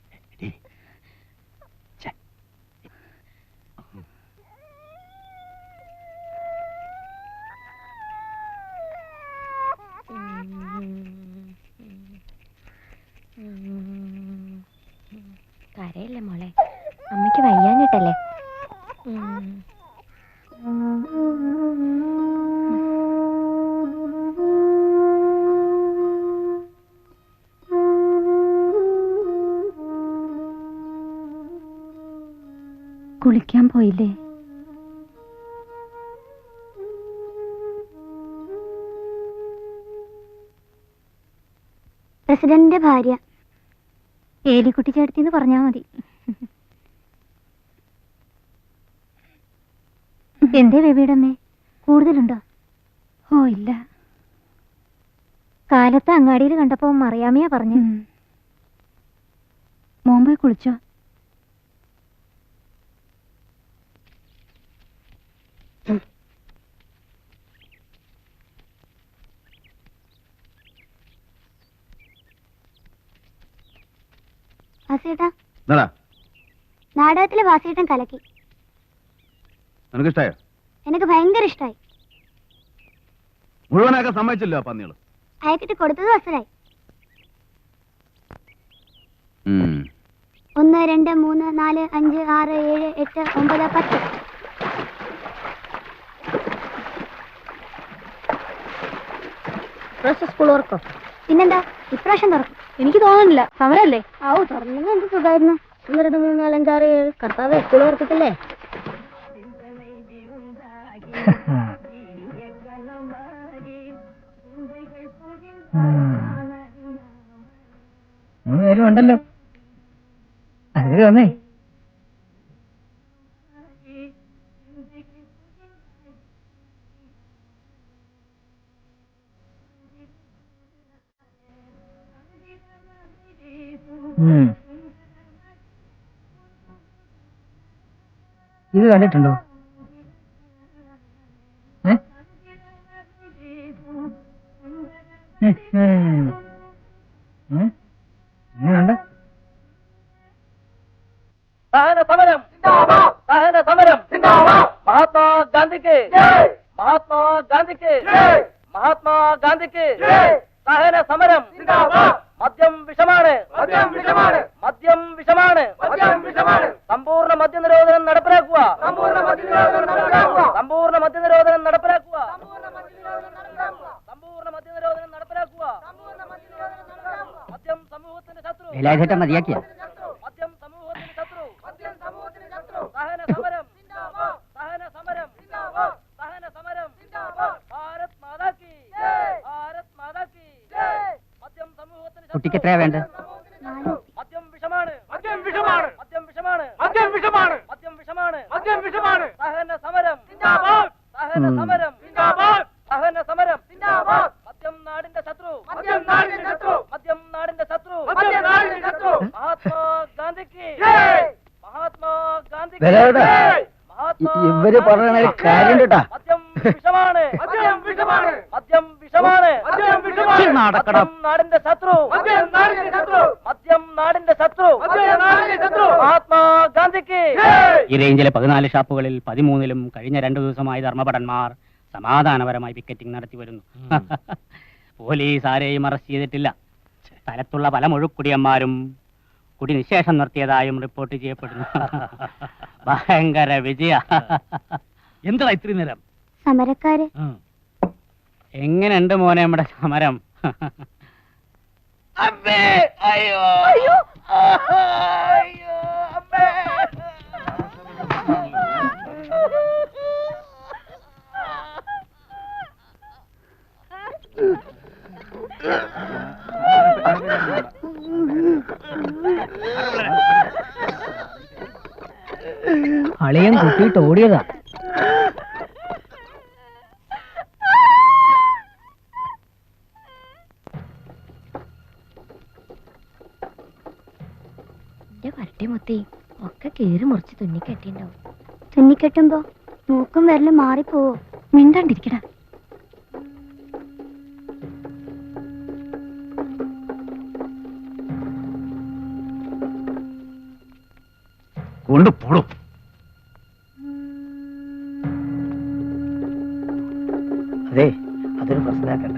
കരയല്ലേ മോളെ, അമ്മയ്ക്ക് വയ്യാഞ്ഞിട്ടല്ലേ? കുളിക്കാൻ പോയില്ലേ? പ്രസിഡന്റിന്റെ ഭാര്യ ഏലിക്കുട്ടി ചേട്ടത്തിന്ന് പറഞ്ഞാ മതി. എന്തേ ബേബിയുടെ അമ്മേ, കൂടുതലുണ്ടോ? ഓ ഇല്ല, കാലത്ത് അങ്ങാടിയിൽ കണ്ടപ്പോ മറിയാമ്മയാ പറഞ്ഞു. മോൻ പോയി കുളിച്ചോ? വാസിയേട്ടാ, നാടകത്തിലെ വാസിയേട്ടൻ കലക്കി. നിനക്ക് ഇഷ്ടായോ? എനിക്ക് ഭയങ്കര ഇഷ്ടായി. മുഴുവനാക്കാൻ സമ്മതിച്ചില്ല പന്നികള്. അയക്കിട്ട് കൊടുത്തത് വസരായി. 1 2 3 4 5 6 7 8 9 10. സ്കൂൾ തുറക്കോ? പിന്നെന്താ, ഇപ്രാവശ്യം തുറക്കും. എനിക്ക് തോന്നുന്നില്ല, സമരല്ലേ? ആവൂ, തുറന്നെങ്കിൽ എന്ത് സുഖമായിരുന്നു. 1 2 3 4 5 6 7. കർത്താവേ, സ്കൂൾ തുറക്കത്തില്ലേ? ഉണ്ടല്ലോ, അത് വന്നേ. ഇത് കണ്ടിട്ടുണ്ടോ? എങ്ങനെയുണ്ട്? സമരം സമരം മഹാത്മാഗാന്ധിക്ക് മഹാത്മാഗാന്ധിക്ക് മഹാത്മാഗാന്ധിക്ക് സഹന സമരം. മദ്യം വിഷമാണ്, മദ്യം വിഷമാണ്. സമ്പൂർണ്ണ മദ്യനിരോധനം നടപ്പിലാക്കുക, സമ്പൂർണ്ണ മദ്യനിരോധനം നടപ്പിലാക്കുക, സമ്പൂർണ്ണ മദ്യനിരോധനം നടപ്പിലാക്കുക. മദ്യം സമൂഹത്തിന്റെ ശത്രു. മതിയാക്കിയ മദ്യം സമൂഹത്തിന്റെ ശത്രു. സഹന സമരം, സഹന സമരം, സഹന സമരം. ഭാരത് മാതാ കി, ഭാരത് മാതാ കി. മദ്യം സമൂഹത്തിന് കുട്ടിക്ക് എത്രയാ വേണ്ടത്? മദ്യം വിഷമാണ്, മദ്യം വിഷമാണ്, മദ്യം വിഷമാണ്, മദ്യം വിഷമാണ്, മദ്യം വിഷമാണ്, മദ്യം വിഷമാണ്. സഹന സമരം, സഹന സമരം, സഹന സമരം. മദ്യം നാടിന്റെ ശത്രു, മദ്യം നാടിന്റെ ശത്രു, മദ്യം നാടിന്റെ ശത്രു, മദ്യം നാടിന്റെ ശത്രു. മഹാത്മാഗാന്ധിക്ക്, മഹാത്മാഗാന്ധിക്ക്. ഇവര് പറയണ കാര്യം കേട്ടാ. മദ്യം വിഷമാണ്, മദ്യം വിഷമാണ്, മദ്യം വിഷമാണ്, മദ്യം വിഷമാണ്. മദ്യം നാടിന്റെ ശത്രു, മദ്യം നാടിന്റെ ശത്രു, മദ്യം നാടിന്റെ ശത്രു, മദ്യം നാടിന്റെ ശത്രു. മഹാത്മാഗാന്ധിക്ക്. ഈ റേഞ്ചിലെ 14 ഷാപ്പുകളിൽ 13ലും കഴിഞ്ഞ 2 ദിവസമായി ധർമ്മഭടന്മാർ സമാധാനപരമായി പിക്കറ്റിംഗ് നടത്തി വരുന്നു. പോലീസ് ആരെയും അറസ്റ്റ് ചെയ്തിട്ടില്ല. സ്ഥലത്തുള്ള പല മുഴുക്കുടിയന്മാരും കുടി നിശേഷം നിർത്തിയതായും റിപ്പോർട്ട് ചെയ്യപ്പെടുന്നു. ഭയങ്കര വിജയ. എന്താ ഇത്രയും നേരം? സമരക്കാര് എങ്ങനെയുണ്ട് മോനെ നമ്മുടെ സമരം? അമ്മേ, അയ്യോ, അയ്യോ, അയ്യോ, അമ്മേ. അളിയൻ കുട്ടിയിട്ട് ഓടിയതാ. വരട്ടിമൊത്തി ഒക്കെ കീറി മുറിച്ച് തുന്നിക്കെട്ടിണ്ടാവും. തുന്നിക്കെട്ടുമ്പോ മൂക്കും വിരലും മാറിപ്പോവോ? മിണ്ടാണ്ടിരിക്കടാ. കൊണ്ടുപോടും. അതെ, അതൊരു പ്രശ്നമാക്കണ്ട.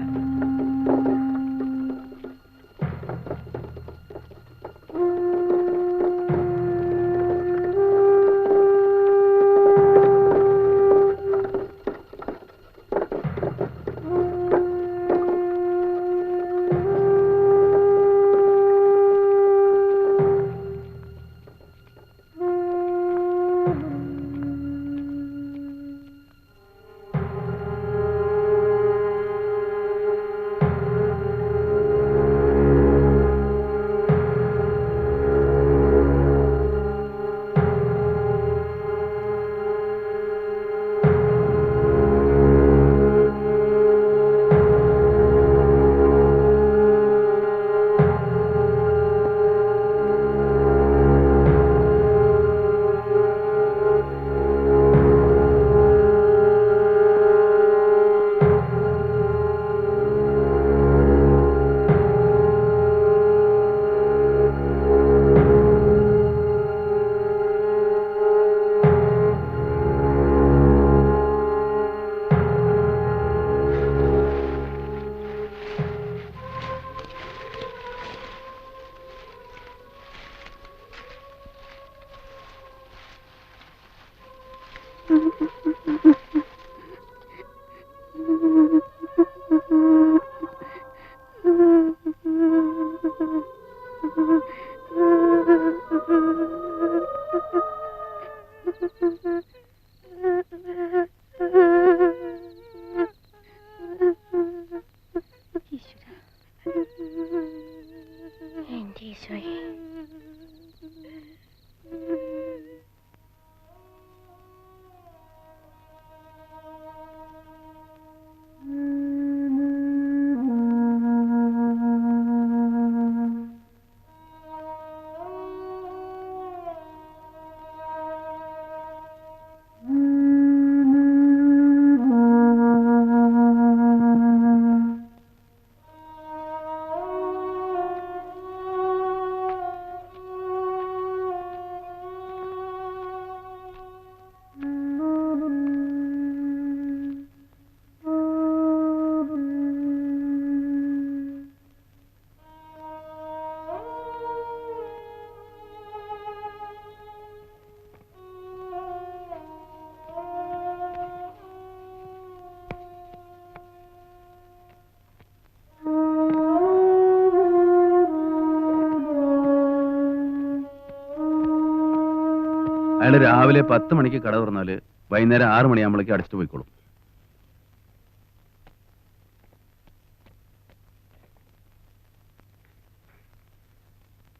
അയാൾ രാവിലെ 10 മണിക്ക് കട തുറന്നാല് വൈകുന്നേരം 6 മണിയാകുമ്പോഴേക്ക് അടിച്ചിട്ട് പോയിക്കോളും.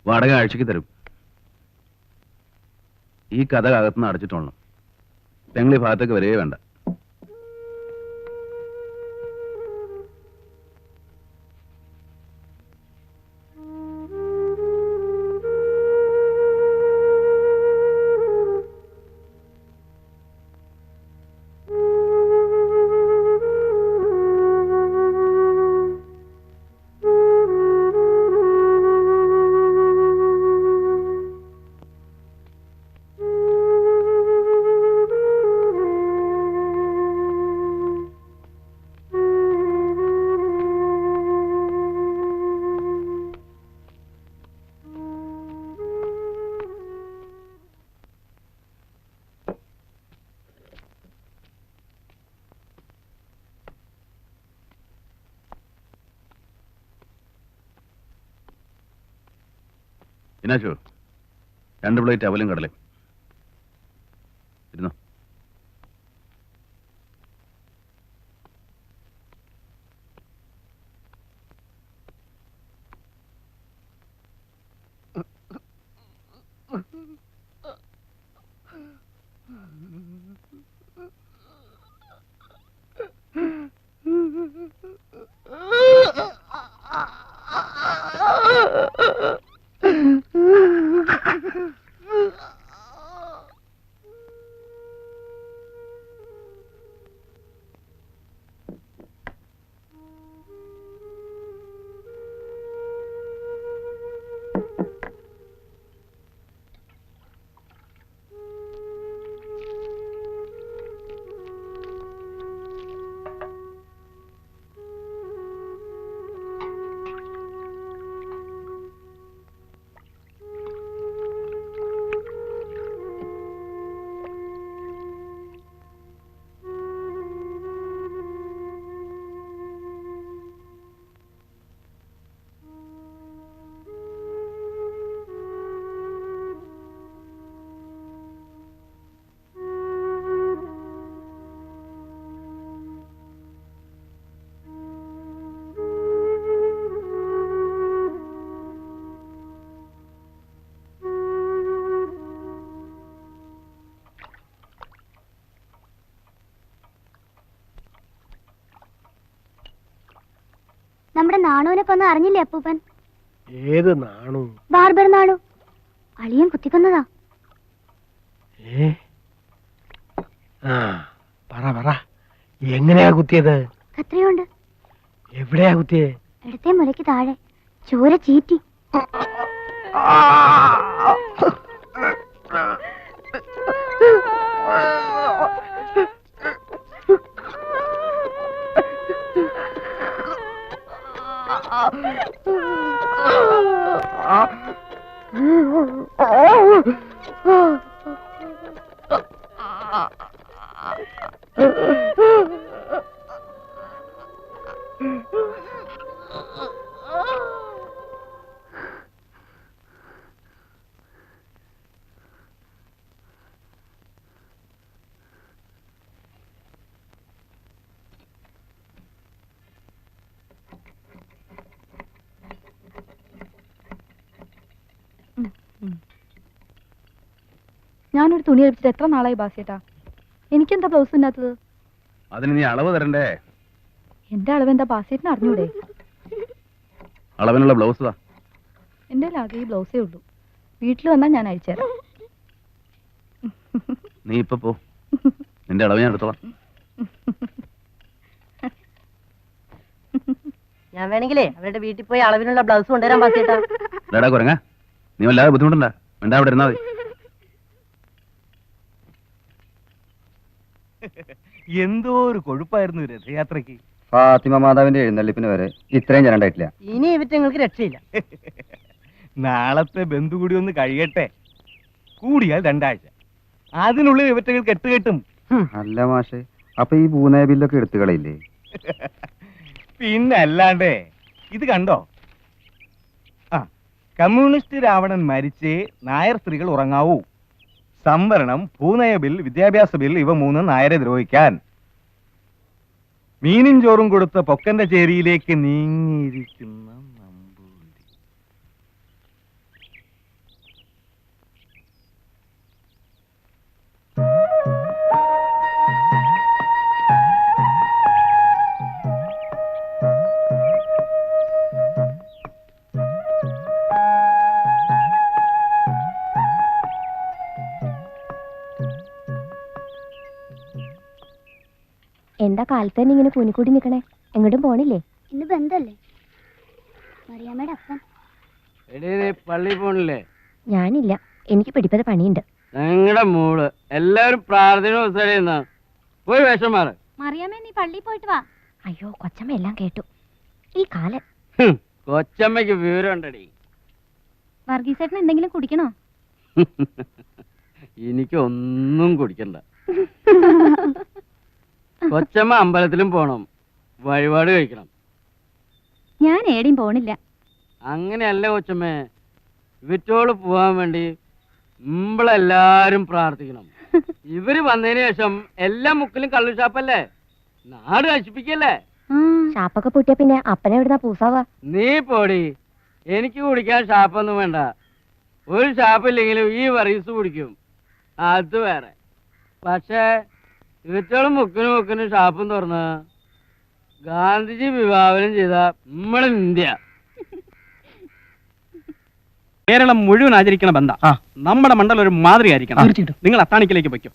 വാടക ആഴ്ചക്ക് തരും. ഈ കഥ അകത്തുനിന്ന് അടച്ചിട്ടോളണം. ഞങ്ങൾ ഈ ഭാഗത്തേക്ക് വരേ വേണ്ട. ഇനാശോ 2 പ്ലേറ്റ് അവലും കടലയും ഇരുന്നോ. നമ്മുടെ നാണുവിനെ കൊന്ന് അറിഞ്ഞില്ലേ അപ്പൂപ്പൻ? ഏത് നാണു? ബാർബർ നാണു. അളിയൻ കുത്തിക്കൊന്നതാ. പറ എങ്ങനെയാ കുത്തിയത്? കത്രിയുണ്ട്. എവിടെയാ കുത്തിയേ? ഇടത്തെ മുലയ്ക്ക് താഴെ. ചോര ചീറ്റി. ഞാനൊരു തുണി അടിച്ചിട്ട് എത്ര നാളായി ബാസിയേട്ടാ? എനിക്കെന്താ ബ്ലൗസ് ഇല്ലാത്തത്? അതിന് നീ അളവ് തരണ്ടേ? എന്റെ അളവ് എന്താ ബാസിയേട്ടിന് അറിഞ്ഞൂടെ? അളവിനുള്ള ബ്ലൗസ് താ. എന്റെ ആകെ ഈ ബ്ലൗസേ ഉള്ളൂ. വീട്ടിൽ വന്നാൽ ഞാൻ അയച്ചുതരാം. നീ ഇപ്പൊ പോ, നിന്റെ അളവ് ഞാൻ എടുത്തോളാം. ഞാൻ വേണമെങ്കിലേ അവരുടെ വീട്ടിൽ പോയി അളവിനുള്ള ബ്ലൗസ് കൊണ്ടുവരാൻ ബാസിയേട്ടാ. ഡാടാ കുരങ്ങ, നീ വല്ലാതെ ബുദ്ധിമുട്ടുണ്ടാ, വേണ്ട അവിടെ ഇരുന്നാ മതി. എന്തോ ഒരു കൊഴുപ്പായിരുന്നു രഥയാത്രയ്ക്ക്. ഫാത്തിമ മാതാവിന്റെ എഴുന്നള്ളിപ്പിന് വരെ ഇത്രയും ജനണ്ടായിട്ടില്ല. ഇനി ഇവറ്റങ്ങൾക്ക് രക്ഷയില്ല. നാളത്തെ ബന്ധു കൂടി ഒന്ന് കഴിയട്ടെ, കൂടിയാൽ 2 ആഴ്ച, അതിനുള്ളിൽ ഇവറ്റകൾ കെട്ടുകെട്ടും. അല്ല മാഷെ, അപ്പൊ ഈ പൂനായ ബില്ലൊക്കെ എടുത്തുകളില്ലേ? പിന്നെ അല്ലാണ്ടേ. ഇത് കണ്ടോ? കമ്മ്യൂണിസ്റ്റ് രാവണൻ മരിച്ചേ നായർ സ്ത്രീകൾ ഉറങ്ങാവൂ. സംവരണം, ഭൂനയ ബിൽ, വിദ്യാഭ്യാസ ബിൽ, ഇവ 3 നായരെ ദ്രോഹിക്കാൻ. മീനും ചോറും കൊടുത്ത പൊക്കന്റെ ചേരിയിലേക്ക് നീങ്ങിയിരിക്കുന്ന നമ്പൂതിരി. എന്താ കാലത്ത് തന്നെ ഇങ്ങനെ കൂനിക്കൂടി നിൽക്കണേ? എങ്ങോട്ടും പോണില്ലേ? ഇന്ന് ബന്ധല്ലേ? മറിയാമ്മയുടെ അപ്പൻ. പള്ളി പോണില്ലേ? ഞാനില്ല, എനിക്ക് പിടിപ്പത് പണിയുണ്ട്. നിങ്ങളുടെ മൂട് എല്ലാവരും പ്രാർത്ഥന ദിവസം പോയി വേഷം മാറ്. മറിയാമ്മേ, നീ പള്ളിയിൽ പോയിട്ട് വാ. അയ്യോ, കൊച്ചമ്മ എല്ലാം കേട്ടു. ഈ കാലം കൊച്ചമ്മയ്ക്ക് വിവരം ഉണ്ടടി. വർഗീസേട്ടൻ എന്തെങ്കിലും കുടിക്കണോ? എനിക്കൊന്നും കുടിക്കണ്ട. കൊച്ചമ്മ അമ്പലത്തിലും പോണം, വഴിപാട് കഴിക്കണം. ഞാൻ ഏടിയും പോണില്ല. അങ്ങനെയല്ല കൊച്ചമ്മേ, ഇവറ്റോള് പോവാൻ വേണ്ടി നമ്മളെല്ലാരും പ്രാർത്ഥിക്കണം. ഇവര് വന്നതിന് ശേഷം എല്ലാ മുക്കിലും കള്ളുഷാപ്പല്ലേ, നാട് നശിപ്പിക്കല്ലേ. ഷാപ്പൊക്കെ പൂട്ടിയ പിന്നെ അപ്പനെ എവിടുന്നാ പൂസാവാ? നീ പോടി, എനിക്ക് കുടിക്കാൻ ഷാപ്പൊന്നും വേണ്ട. ഒരു ഷാപ്പില്ലെങ്കിലും ഈ വർഗീസ് കുടിക്കും, അത് വേറെ. പക്ഷേ ഇവറ്റോളും മുക്കിനും ഷാപ്പും തുറന്ന് ഗാന്ധിജി വിഭാവനം ചെയ്ത നമ്മളെ ഇന്ത്യ. കേരളം മുഴുവൻ ആചരിക്കണ ബന്ധ നമ്മുടെ മണ്ഡലം ഒരു മാതൃക ആയിരിക്കണം. നിങ്ങൾ അത്താണിക്കിലേക്ക് വയ്ക്കും.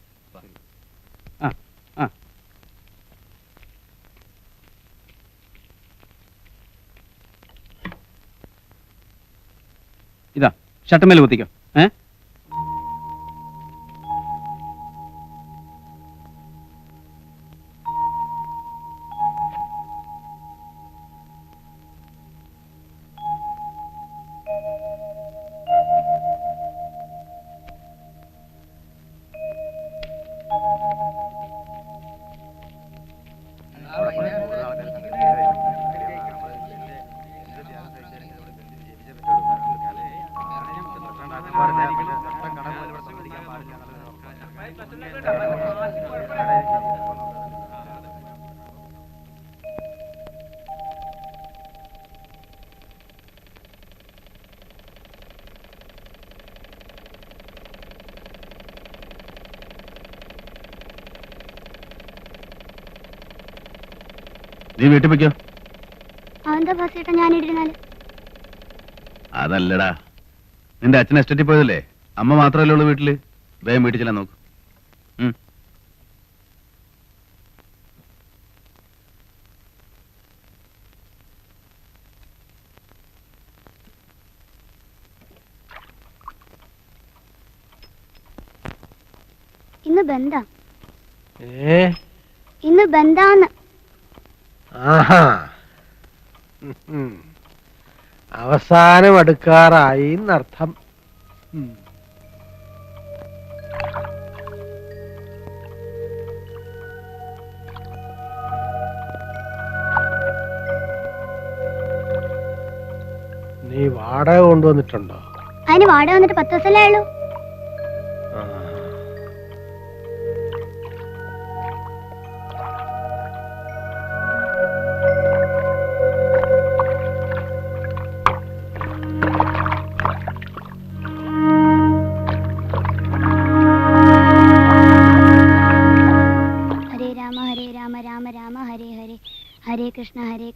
ഇതാ ഷട്ടമേൽ കുത്തിക്കോ. നീ വീട്ടിൽ വെക്കോ. അതെന്താ ബാസിയേട്ടാ ഞാൻ ഇടിരുന്നാല്? അതല്ലടാ, നിന്റെ അച്ഛൻ എസ്റ്റേറ്റിൽ പോയതല്ലേ, അമ്മ മാത്രമല്ലേ ഉള്ളൂ വീട്ടില്. വേഗം വീട്ടിൽ ചെല്ലാൻ നോക്ക്. ഇന്ന് ബന്ധാ. ഇന്ന് ബന്ധാന്ന്. ആഹാ, അവസാനം അടുക്കാറായി എന്നർത്ഥം. നീ വാടക കൊണ്ടുവന്നിട്ടുണ്ടോ? അതിന് വാടക വന്നിട്ട് 10 ദിവസമല്ലേ ഉള്ളൂ.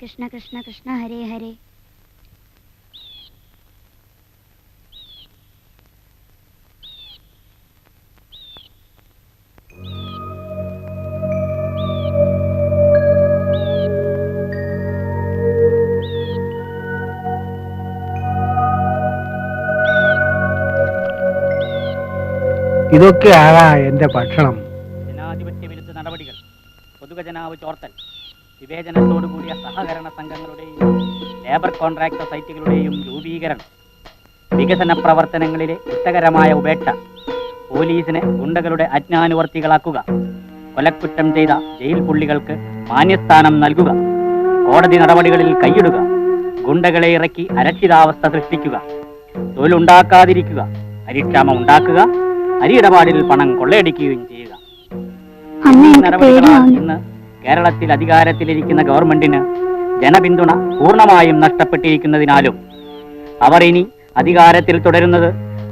കൃഷ്ണ കൃഷ്ണ കൃഷ്ണ ഹരേ ഹരേ. ഇതൊക്കെ ആകാ എന്റെ ഭക്ഷണം. ജനാധിപത്യ വിരുദ്ധ നടപടികൾ, പൊതുഖജനാവ് ചോർത്തൽ, വിവേചനത്തോടുകൂടിയ സഹകരണ സംഘങ്ങളുടെയും ലേബർ കോൺട്രാക്ട് സൊസൈറ്റികളുടെയും രൂപീകരണം, വികസന പ്രവർത്തനങ്ങളിലെ കുറ്റകരമായ ഉപേക്ഷ, പോലീസിനെ ഗുണ്ടകളുടെ അജ്ഞാനുവർത്തികളാക്കുക, കൊലക്കുറ്റം ചെയ്ത ജയിൽ പുള്ളികൾക്ക് മാന്യസ്ഥാനം നൽകുക, കോടതി നടപടികളിൽ കൈയിടുക, ഗുണ്ടകളെ ഇറക്കി അരക്ഷിതാവസ്ഥ സൃഷ്ടിക്കുക, തൊഴിലുണ്ടാക്കാതിരിക്കുക, അരിക്ഷാമം ഉണ്ടാക്കുക, അരിയിടപാടിൽ പണം കൊള്ളയടിക്കുകയും ചെയ്യുക. ഈ നടപടികളാണ് ഇന്ന് കേരളത്തിൽ അധികാരത്തിലിരിക്കുന്ന ഗവൺമെന്റിന് ജനപിന്തുണ പൂർണ്ണമായും നഷ്ടപ്പെട്ടിരിക്കുന്നതിനാലും അവർ ഇനി അധികാരത്തിൽ തുടരുന്നത്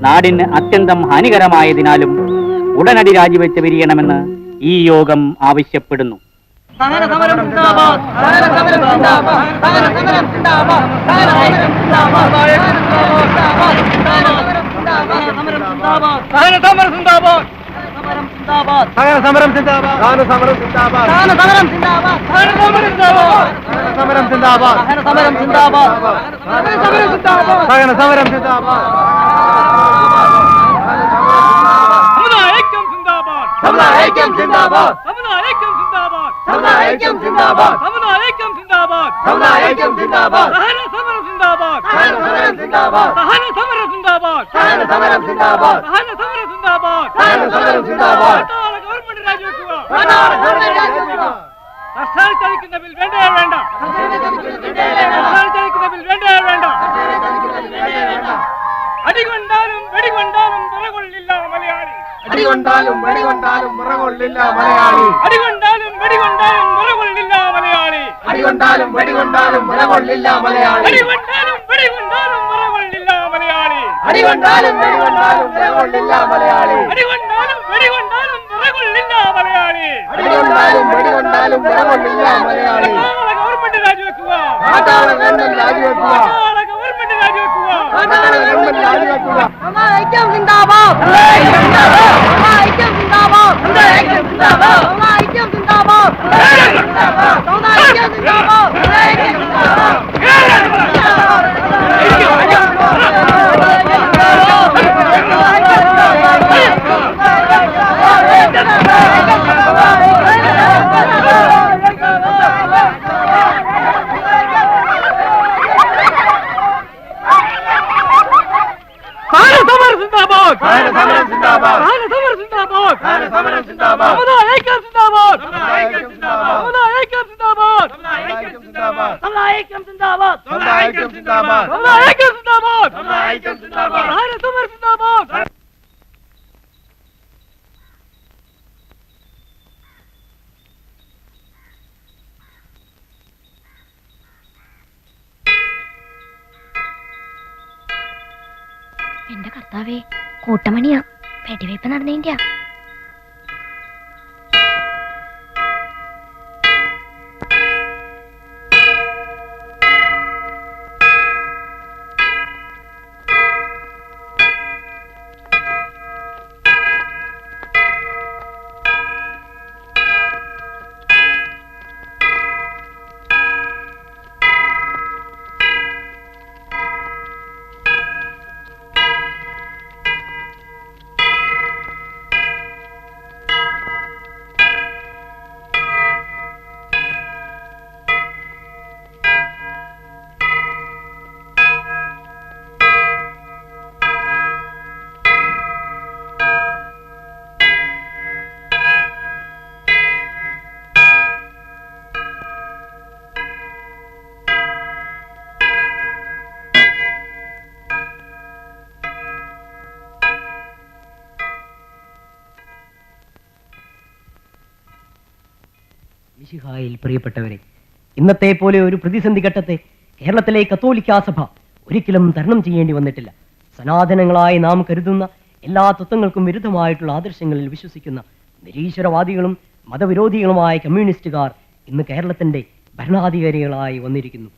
നാടിന് അത്യന്തം ഹാനികരമായതിനാലും ഉടനടി രാജിവെച്ച് പിരിയണമെന്ന് ഈ യോഗം ആവശ്യപ്പെടുന്നു. അടികൊണ്ടാലും വെടികൊണ്ടാലും മുറകൊള്ളില്ല മലയാളി. അടികൊണ്ടാലും വെടികൊണ്ടാലും മുറകൊള്ളില്ല മലയാളി. അടികൊണ്ടാലും വെടികൊണ്ടാലും മുറകൊള്ളില്ല മലയാളി. അടികൊണ്ടാലും വെടികൊണ്ടാലും മുറകൊള്ളില്ല മലയാളി. അടികൊണ്ടാലും വെടികൊണ്ടാലും മുറകൊള്ളില്ല മലയാളി. അടികൊണ്ടാലും വെടികൊണ്ടാലും മുറകൊള്ളില്ല മലയാളി. അടികൊണ്ടാലും വെടികൊണ്ടാലും മുറകൊള്ളില്ല മലയാളി. അടികൊണ്ടാലും വെടികൊണ്ടാലും മുറകൊള്ളില്ല മലയാളി. ഗവൺമെന്റ് രാജിവെക്കുക. ഗവൺമെന്റ് രാജിവെക്കുക. ഗവൺമെന്റ് രാജിവെക്കുക. ഗവൺമെന്റ് രാജിവെക്കുക. ഐക്യം സിന്ദാബാദ്. ഐക്യം സിന്ദാബാദ്. ഐക്യം സിന്ദാബാദ്. ഐക്യം സിന്ദാബാദ്. ഐക്യം സിന്ദാബാദ്. ഐക്യം സിന്ദാബാദ്. ഐക്യം എന്റെ കർത്താവേ, കൂട്ടമണിയാ, വെടിവയ്പ് നടന്നേന്റെയാ. മിശിഹായിൽ പ്രിയപ്പെട്ടവരെ, ഇന്നത്തെ പോലെ ഒരു പ്രതിസന്ധി ഘട്ടത്തെ കേരളത്തിലെ കത്തോലിക്കാ സഭ ഒരിക്കലും തരണം ചെയ്യേണ്ടി വന്നിട്ടില്ല. സനാതനങ്ങളായി നാം കരുതുന്ന എല്ലാ തത്വങ്ങൾക്കും വിരുദ്ധമായിട്ടുള്ള ആദർശങ്ങളിൽ വിശ്വസിക്കുന്ന നിരീശ്വരവാദികളും മതവിരോധികളുമായ കമ്മ്യൂണിസ്റ്റുകാർ ഇന്ന് കേരളത്തിന്റെ ഭരണാധികാരികളായി വന്നിരിക്കുന്നു.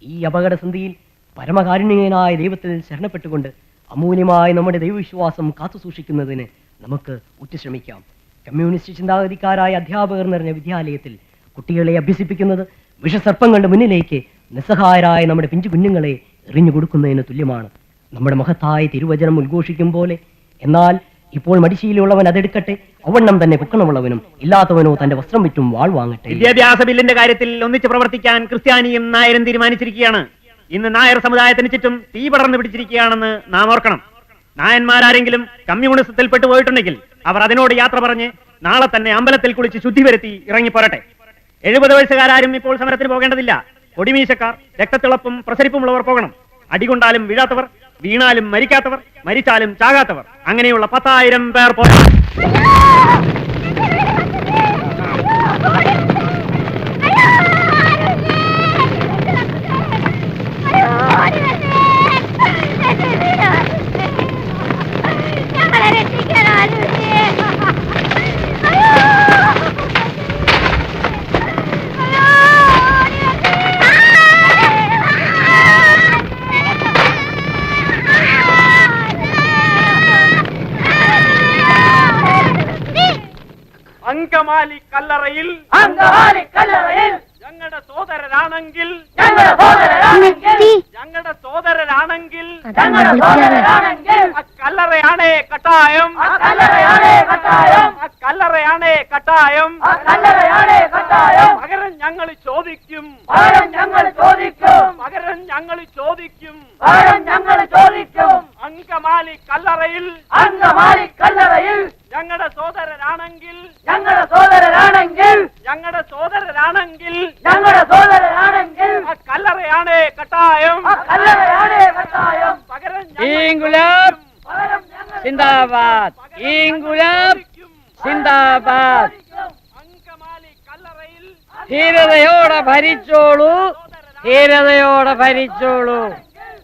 ഈ അപകടസന്ധിയിൽ പരമകാരുണ്യനായ ദൈവത്തിൽ ശരണപ്പെട്ടുകൊണ്ട് അമൂല്യമായ നമ്മുടെ ദൈവവിശ്വാസം കാത്തുസൂക്ഷിക്കുന്നതിന് നമുക്ക് ഉറ്റുശ്രമിക്കാം. കമ്മ്യൂണിസ്റ്റ് ചിന്താഗതിക്കാരായ അധ്യാപകർ നിറഞ്ഞ വിദ്യാലയത്തിൽ കുട്ടികളെ അഭ്യസിപ്പിക്കുന്നത് വിഷസർപ്പങ്ങളുടെ മുന്നിലേക്ക് നിസ്സഹായരായ നമ്മുടെ പിഞ്ചു കുഞ്ഞുങ്ങളെ എറിഞ്ഞു കൊടുക്കുന്നതിന് തുല്യമാണ്. നമ്മുടെ മഹത്തായ തിരുവചനം ഉദ്ഘോഷിക്കും പോലെ. എന്നാൽ ഇപ്പോൾ മടിശീലുള്ളവൻ അതെടുക്കട്ടെ, അവണ്ണം തന്നെ പൊക്കണമുള്ളവനും ഇല്ലാത്തവനോ തന്റെ വസ്ത്രം വിറ്റും വാൾ വാങ്ങട്ടെ. വിദ്യാഭ്യാസ ബില്ലിന്റെ കാര്യത്തിൽ ഒന്നിച്ച് പ്രവർത്തിക്കാൻ ക്രിസ്ത്യാനിയും നായരും തീരുമാനിച്ചിരിക്കുകയാണ്. ഇന്ന് നായർ സമുദായത്തിന് ചുറ്റും തീ പടർന്നു പിടിച്ചിരിക്കുകയാണെന്ന് നാം ഓർക്കണം. നായന്മാരാരെങ്കിലും കമ്മ്യൂണിസത്തിൽ പെട്ടുപോയിട്ടുണ്ടെങ്കിൽ അവർ അതിനോട് യാത്ര പറഞ്ഞ് നാളെ തന്നെ അമ്പലത്തിൽ കുളിച്ച് ശുദ്ധി വരുത്തി ഇറങ്ങിപ്പോരട്ടെ. 70 വയസ്സുകാരും ഇപ്പോൾ സമരത്തിന് പോകേണ്ടതില്ല. കൊടിമീശക്കാർ, രക്തത്തിളപ്പും പ്രസരിപ്പുമുള്ളവർ പോകണം. അടികൊണ്ടാലും വീഴാത്തവർ, വീണാലും മരിക്കാത്തവർ, മരിച്ചാലും ചാകാത്തവർ, അങ്ങനെയുള്ള 10,000 പേർ പോകണം. അങ്കമാലി കല്ലറയിൽ ഞങ്ങളുടെ സോദരരാണെങ്കിൽ കല്ലറയാണേ കട്ടായം, കല്ലറയാണേ കട്ടായം. പകരം ഞങ്ങൾ ചോദിക്കും, പകരം ഞങ്ങൾ ചോദിക്കും. അങ്കമാലി കല്ലറയിൽ ഞങ്ങളുടെ സോദരരാണെങ്കിൽ കല്ലറയാണേ കട്ടായം. പകരം ഇൻകുലാബ് സിന്ദാബാദ്, ഇൻകുലാബ് സിന്ദാബാദ്. ധീരതയോടെ ഭരിച്ചോളൂ, ധീരതയോടെ ഭരിച്ചോളൂ,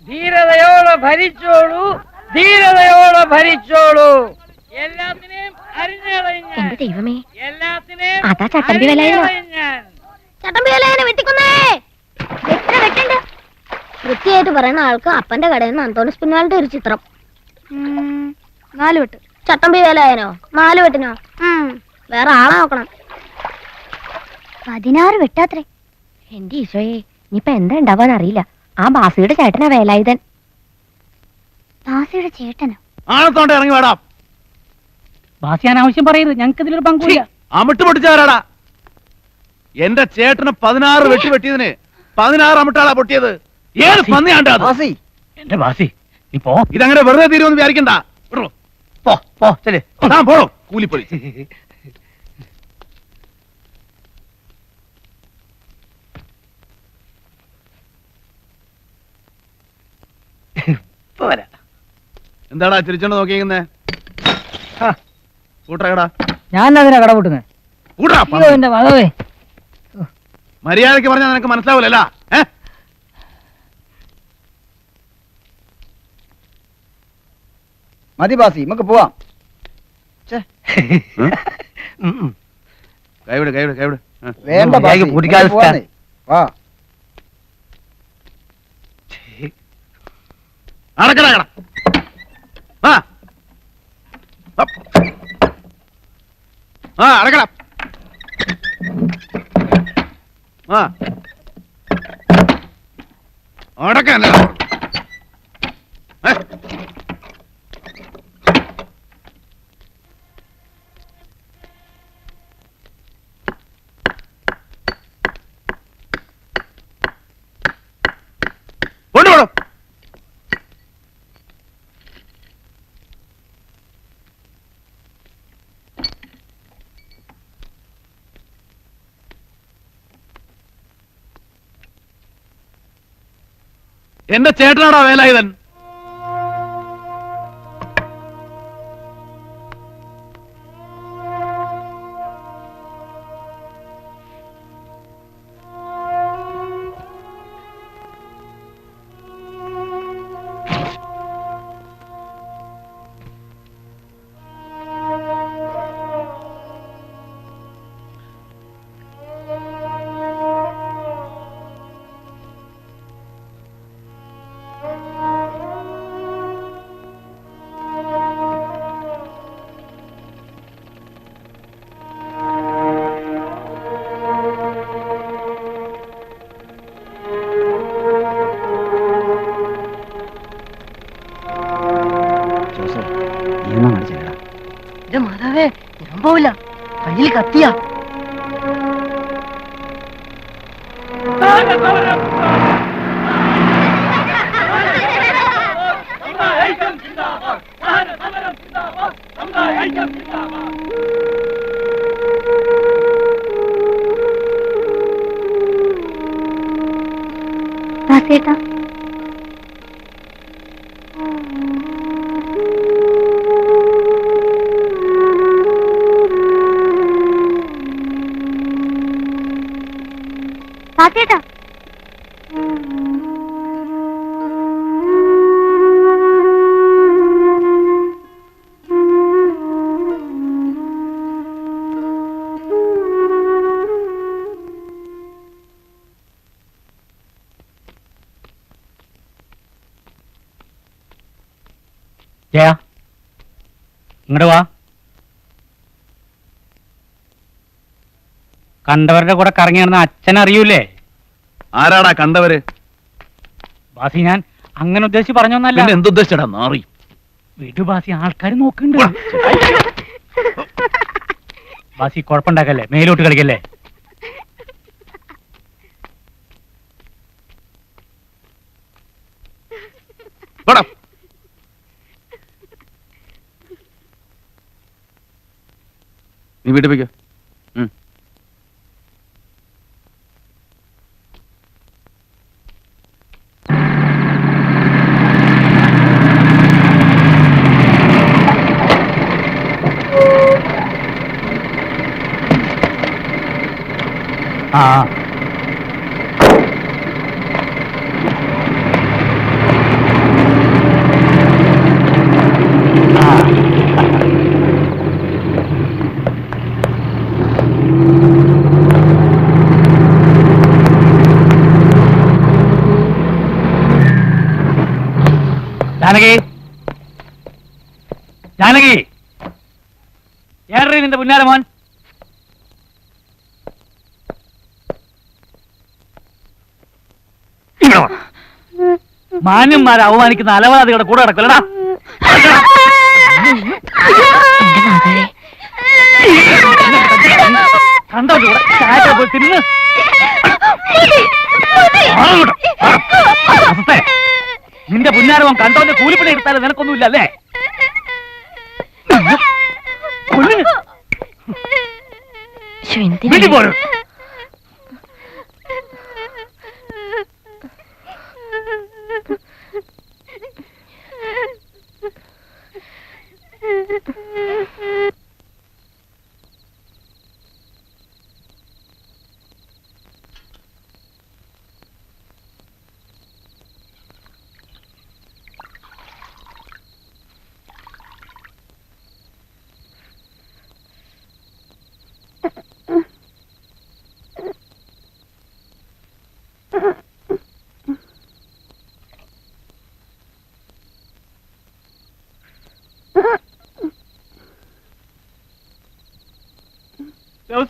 ധീരതയോടെ ഭരിച്ചോളൂ, ധീരതയോടെ ഭരിച്ചോളൂ. എല്ലാത്തിനെയും അരിഞ്ഞളഞ്ഞ, എന്റെ ദൈവമേ, എല്ലാത്തിനെയും അതാ ചട്ടമ്പി വേലായനെ വെട്ടിക്കുന്നേ. വെട്ടണ്ട്. വൃത്തിയായിട്ട് പറയുന്ന ആൾക്ക് അപ്പന്റെ കടയിൽ നിന്ന് അന്തോണിസ് പിന്നാളുടെ ഒരു ചിത്രം. 4 വെട്ട്. ചട്ടമ്പി വേലായനോ? 4 വെട്ടിനോ? വേറെ ആളെ നോക്കണം. 16 വെട്ടാത്രേ. എന്റെ ഈശോയെ, ഇനിയിപ്പൊ എന്താ ഉണ്ടാവാൻ അറിയില്ല. ആ ബാസിയുടെ ചേട്ടനാ വേലായുധൻ. ബാസിയുടെ ചേട്ടനോ? ആണത്തോണ്ട് ഇറങ്ങി വേടാം. ബാസി അനാവശ്യം പറയരുത്, ഞങ്ങൾക്ക് ഇതിലൊരു പങ്കുമില്ല. അമിട്ട് പൊട്ടിച്ചാരാടാ? എന്റെ ചേട്ടന് 16 വെട്ടി വെട്ടിയതിന് 16 അമിട്ടാളാ പൊട്ടിയത്. ഏത് പന്നിയാണ്ടാ അത്? എന്റെ ബാസി നീ പോ. ഇതങ്ങനെ വെറുതെ തീരുമെന്ന് വിചാരിക്കണ്ട. പോടോ കൂലിപ്പൊലി. എന്താടാ തിരിച്ചോണ്ട് നോക്കിയിരിക്കുന്നേ? കൂട്ടടാ. ഞാൻ അതിനാ കട കൂട്ടുന്നത്. മര്യാദക്ക് പറഞ്ഞാൽ നിനക്ക് മനസ്സിലാവൂലല്ല. മതി ബാസി, നമുക്ക് പോവാം. കൈവിട് കൈവിട് കൈവിട്. വേണ്ട ബാസി, പോവാന്നേ. വാ. അടക്കടാ കട. അടക്കട. അടക്കല്ല. കൊണ്ടുപോടോ. എന്റെ ചേട്ടനാടാ വേലായുധൻ. എന്റെ മാതാവേ, ഞാൻ പോവില്ല. കയ്യിൽ കത്തിയാ. ദാസേട്ടാ, ദാസേട്ടാ, ജയ, ഇങ്ങോട്ട് വാ. കണ്ടവരുടെ കൂടെ കറങ്ങി നടന്ന അച്ഛൻ അറിയൂലേ? ആരാടാ കണ്ടവര്? ബാസി, ഞാൻ അങ്ങനെ ഉദ്ദേശിച്ച് പറഞ്ഞൊന്നല്ല. പിന്നെ എന്തുദ്ദേശിച്ചടാ നാറി? വിടു ബാസി, ആൾക്കാർ നോക്കുന്നുണ്ട്. ബാസി, കുഴപ്പമുണ്ടാക്കല്ലേ, മേലോട്ട് കളിക്കല്ലേ. നീ വീട്ടിൽ പോയിക്കോ. ആ, ജാനകി, ജാനകി, ഏറെ നിന്റെ പുന്നാര മോൻ. മാന്യന്മാരെ അവമാനിക്കുന്ന അലവാദികളുടെ കൂടെ കിടക്കലടാ. കണ്ടോ കൂടെ ചായ പോയി തിന്ന്. നിന്റെ പുന്നാരവൻ കണ്ടോന്റെ കൂലിപ്പണി എടുത്താലും നിനക്കൊന്നുമില്ല അല്ലേ? വീട്ടിൽ പോലും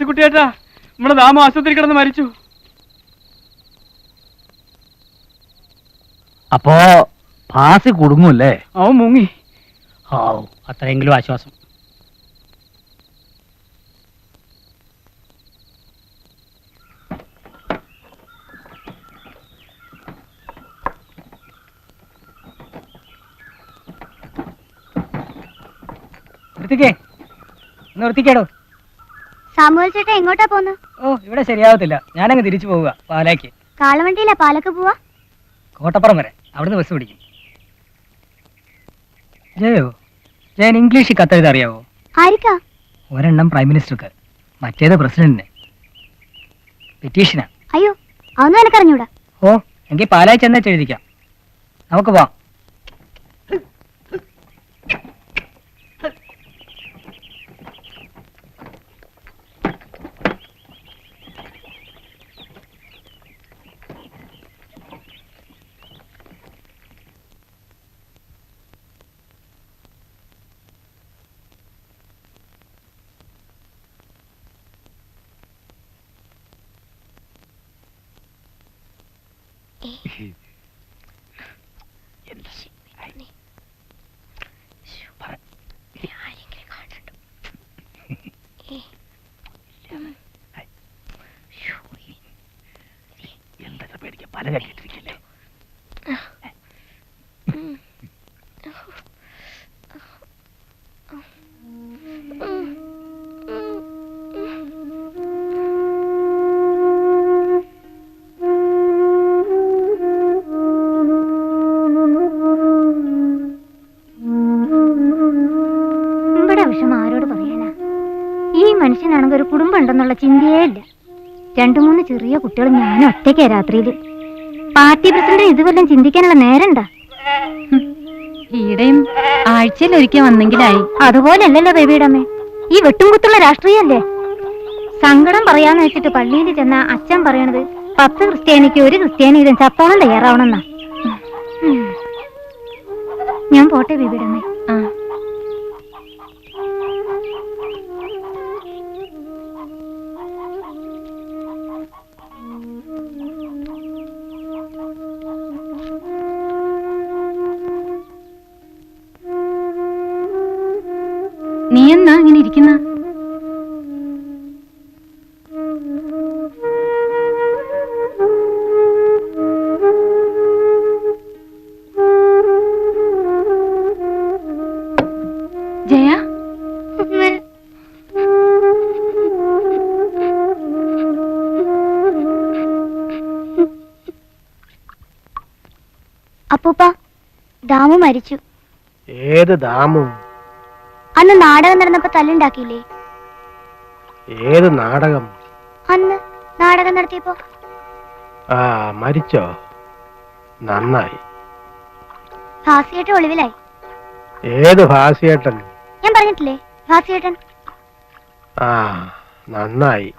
കുട്ടിയേട്ടാ, നമ്മുടെ ദാമ ആശുപത്രി കിടന്ന് മരിച്ചു. അപ്പോ ഭാസി കുടുങ്ങൂല്ലേ? അവൻ മുങ്ങി. അത്രയെങ്കിലും ആശ്വാസം. നിർത്തിക്കേടോ. സാമുവൽ ചേട്ടാ എങ്ങോട്ടാ പോന്ന്? ഓ, ഇവിടെ ശരിയാവത്തില്ല. ഞാനങ്ങ് തിരിച്ചു പോവുക പാലാക്ക്. കാളവണ്ടിയിലാ പാലക്ക് പോവാ? കോട്ടപ്പുറം വരെ, അവിടുന്ന് ബസ് പിടിക്കും. ജയോ, ജയൻ ഇംഗ്ലീഷിൽ കത്തെഴുതാൻ അറിയാവോ? ആരിക്കാ? ഒരെണ്ണം പ്രൈം മിനിസ്റ്റർക്ക്, മറ്റേത് പ്രസിഡന്റിന്. പെറ്റീഷനാ. അയ്യോ, അതൊന്നും എനിക്കറിഞ്ഞൂടാ. ഓ, എങ്കിൽ പാലായി ചെന്നേച്ച് എഴുതിക്കാം. നമുക്ക് പോവാം. കെട്ടിട്ടിരിക്കില്ലേ? ഇവിടെ വിഷമം ആരോട് പറയാനാ? ഈ മനുഷ്യനാണെങ്കിൽ ഒരു കുടുംബം ഉണ്ടെന്നുള്ള ചിന്തയേ ഇല്ല. 2-3 ചെറിയ കുട്ടികൾ ഞാൻ ഒറ്റയ്ക്കാ രാത്രിയില്. പാർട്ടി പ്രസിഡന്റ് ഇതുവല്ലം ചിന്തിക്കാനുള്ള നേരണ്ട. ഈടെയും ആഴ്ചയിൽ ഒരിക്കൽ വന്നെങ്കിലായി. അതുപോലെയല്ലല്ലോ ബേബിയുടെ അമ്മേ, ഈ വെട്ടും കുത്തുള്ള രാഷ്ട്രീയല്ലേ. സങ്കടം പറയാന്ന് വെച്ചിട്ട് പള്ളിയിൽ ചെന്ന അച്ഛൻ പറയണത് 10 ക്രിസ്ത്യാനിക്ക് 1 ക്രിസ്ത്യാനി ഇതും ചത്തോളം തയ്യാറാവണമെന്നാ. ഞാൻ പോട്ടെ ബേബിയുടെ അമ്മേ. ആ നീ എന്നാ ഇങ്ങനെ ഇരിക്കുന്ന? ജയ, അപ്പൂപ്പ, ദാമു മരിച്ചു. ഏത് ദാമു? അന്ന് നാടകം നടന്നപ്പോ തല്ലുണ്ടാക്കിയില്ലേ? ഏത് നാടകം? അന്ന് നാടകം നടത്തിയപ്പോ. ആ, മരിച്ചോ? നന്നായി. ഭാസിയേട്ടൻ ഒളിവിലായി. ഏത് ഭാസിയേട്ടൻ? ഞാൻ പറഞ്ഞിട്ടില്ലേ, ഭാസിയേട്ടൻ. ആ, നന്നായി.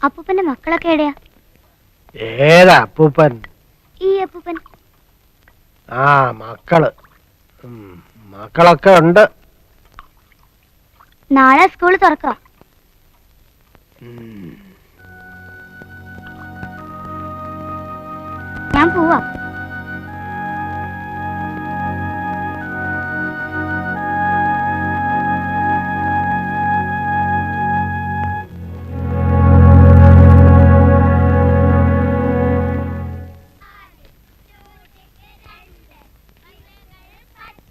അപ്പൂപ്പന്റെ മക്കളൊക്കെ എവിടെയാ? ഏതാ അപ്പൂപ്പൻ? ഈ അപ്പൂപ്പൻ. ആ, മക്കള്. മക്കളൊക്കെ ഉണ്ട്. നാളെ സ്കൂൾ തുറക്കാം. ഞാൻ പോവാ.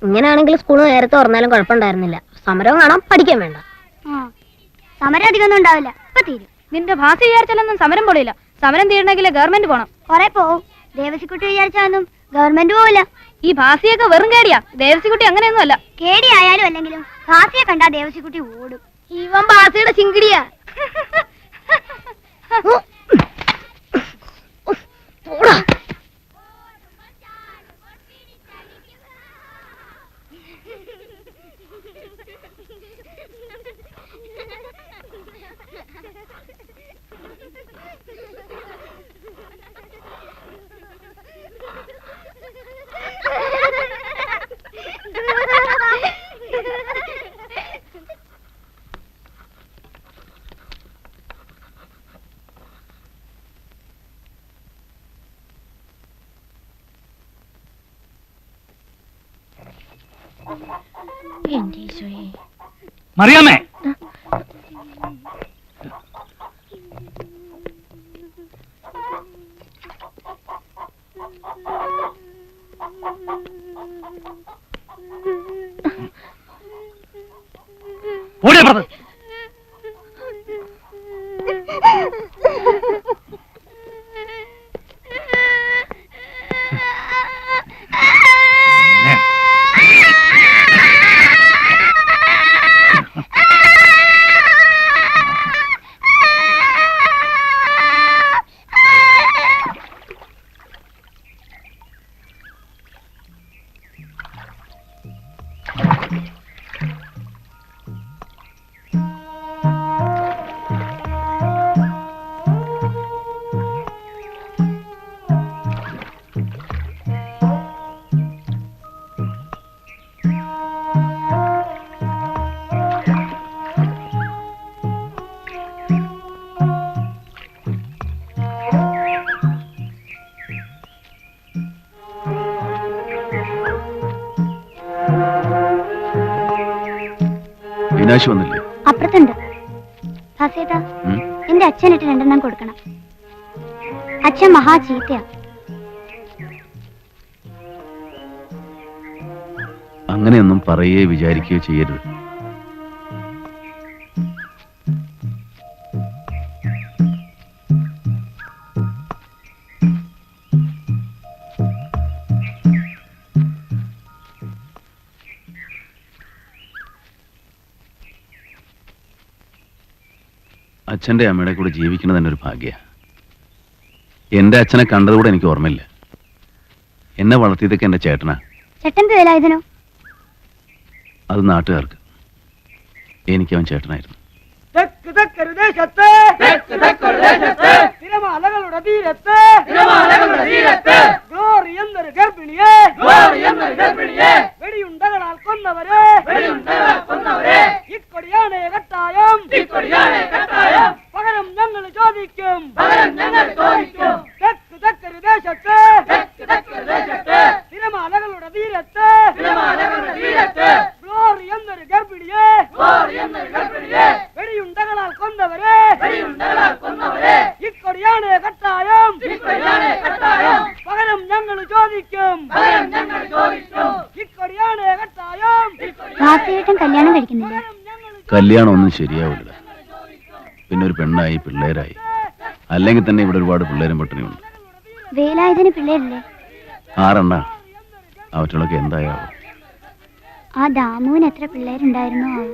ഇങ്ങനെയാണെങ്കിൽ സ്കൂൾ നേരത്തെ തുറന്നാലും കുഴപ്പമുണ്ടായിരുന്നില്ല. സമരവും കാണാം, പഠിക്കാൻ വേണ്ട. സമരം അധികമൊന്നും ഉണ്ടാവില്ല, ഇപ്പൊ തീരും. നിന്റെ ഭാഷ വിചാരിച്ചാലൊന്നും സമരം പൊളിയില്ല. സമരം തീരണമെങ്കിൽ ഗവൺമെന്റ് പോണം. കൊറേ പോവും. ദേവസിക്കുട്ടി വിചാരിച്ചാലൊന്നും ഗവൺമെന്റ് പോവില്ല. ഈ ഭാസിയൊക്കെ വെറും കേടിയാ. ദേവസിക്കുട്ടി അങ്ങനെയൊന്നും അല്ല. കേടിയായാലും അല്ലെങ്കിലും ഭാസിയെ കണ്ടാ ദേവസിക്കുട്ടി ഓടും. ഇവൻ ഭാസിയുടെ ചിങ്കിടിയാ. മറിയാമേ, ഓടിയ പറഞ്ഞത്. വിനാശ് വന്നില്ലേ? അപ്പുറത്തുണ്ട്. ഭാസ്യേട്ടാ, ഉം. എന്റെ അച്ഛനിട്ട് 2 കൊടുക്കണം. അച്ഛൻ മഹാ ചീത്തയാ. അങ്ങനെയൊന്നും പറയുകയോ വിചാരിക്കുകയോ ചെയ്യരുത്. അച്ഛൻ്റെ അമ്മയുടെ കൂടെ ജീവിക്കുന്നത് തന്നെ ഒരു ഭാഗ്യ. എൻ്റെ അച്ഛനെ കണ്ടതുകൂടെ എനിക്ക് ഓർമ്മയില്ല. എന്നെ വളർത്തിയതൊക്കെ എൻ്റെ ചേട്ടനാ. ചേട്ടൻ വേലായുധനോ? അത് നാട്ടുകാർക്ക്. എനിക്കവൻ ചേട്ടനായിരുന്നു. തിരമാലകളുടെ തീരത്ത് ഗ്ലോറി എന്നൊരു ഗർഭിണിയെ വെടിയുണ്ടകളാൽ കൊന്നവരെ ഇക്കൊടിയാണ് കട്ടായം. പകരം ഞങ്ങൾ ചോദിക്കും. തെക്ക് തെക്കൊരു ദേശത്ത് തിരമാലകളുടെ തീരത്ത് ഗ്ലോറി എന്നൊരു ഗർഭിണിയെ വെടിയുണ്ടകളാൽ കൊന്നവരെ ഇക്കൊടിയാണ് കട്ടായം. പകരം ഞങ്ങൾ ചോദിക്കും. ഇക്കൊടിയാണ് കട്ടായം. ഭാസ്യേട്ടൻ കല്യാണം കഴിക്കുന്നില്ല. കല്യാണം ഒന്നും ശരിയാവില്ല. പിന്നെ ഒരു പെണ്ണായി പിള്ളേരായി. അല്ലെങ്കിൽ തന്നെ ഇവിടെ ഒരുപാട് പിള്ളേരും പട്ടിണിയുണ്ട്. വേലായുധന് പിള്ളേരില്ലേ? 6 അവറ്റകളൊക്കെ എന്തായാവും. ആ ദാമുവിന് എത്ര പിള്ളേരുണ്ടായിരുന്നോ ആവും.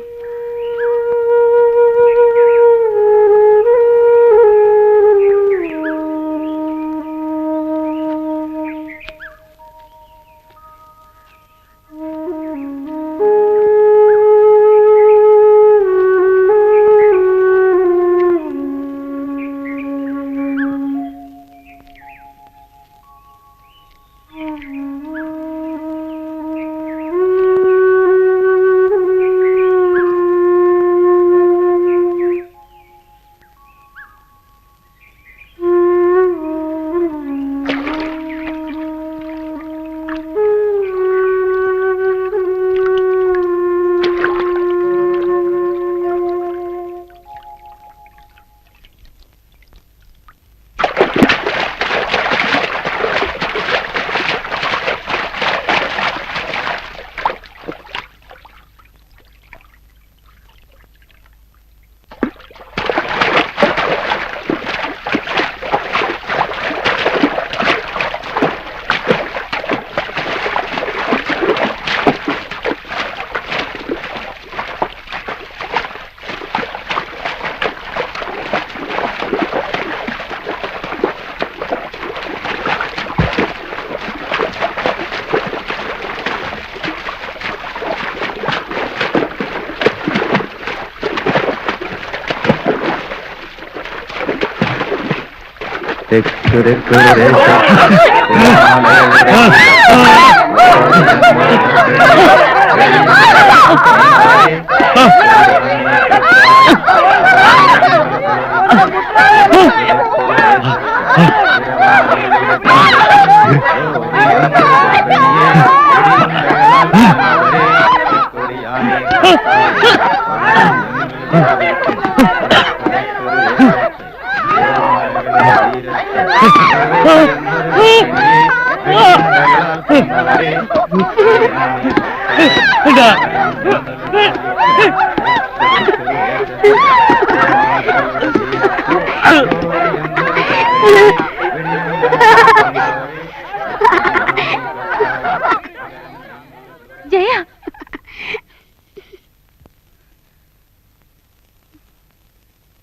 ജയ,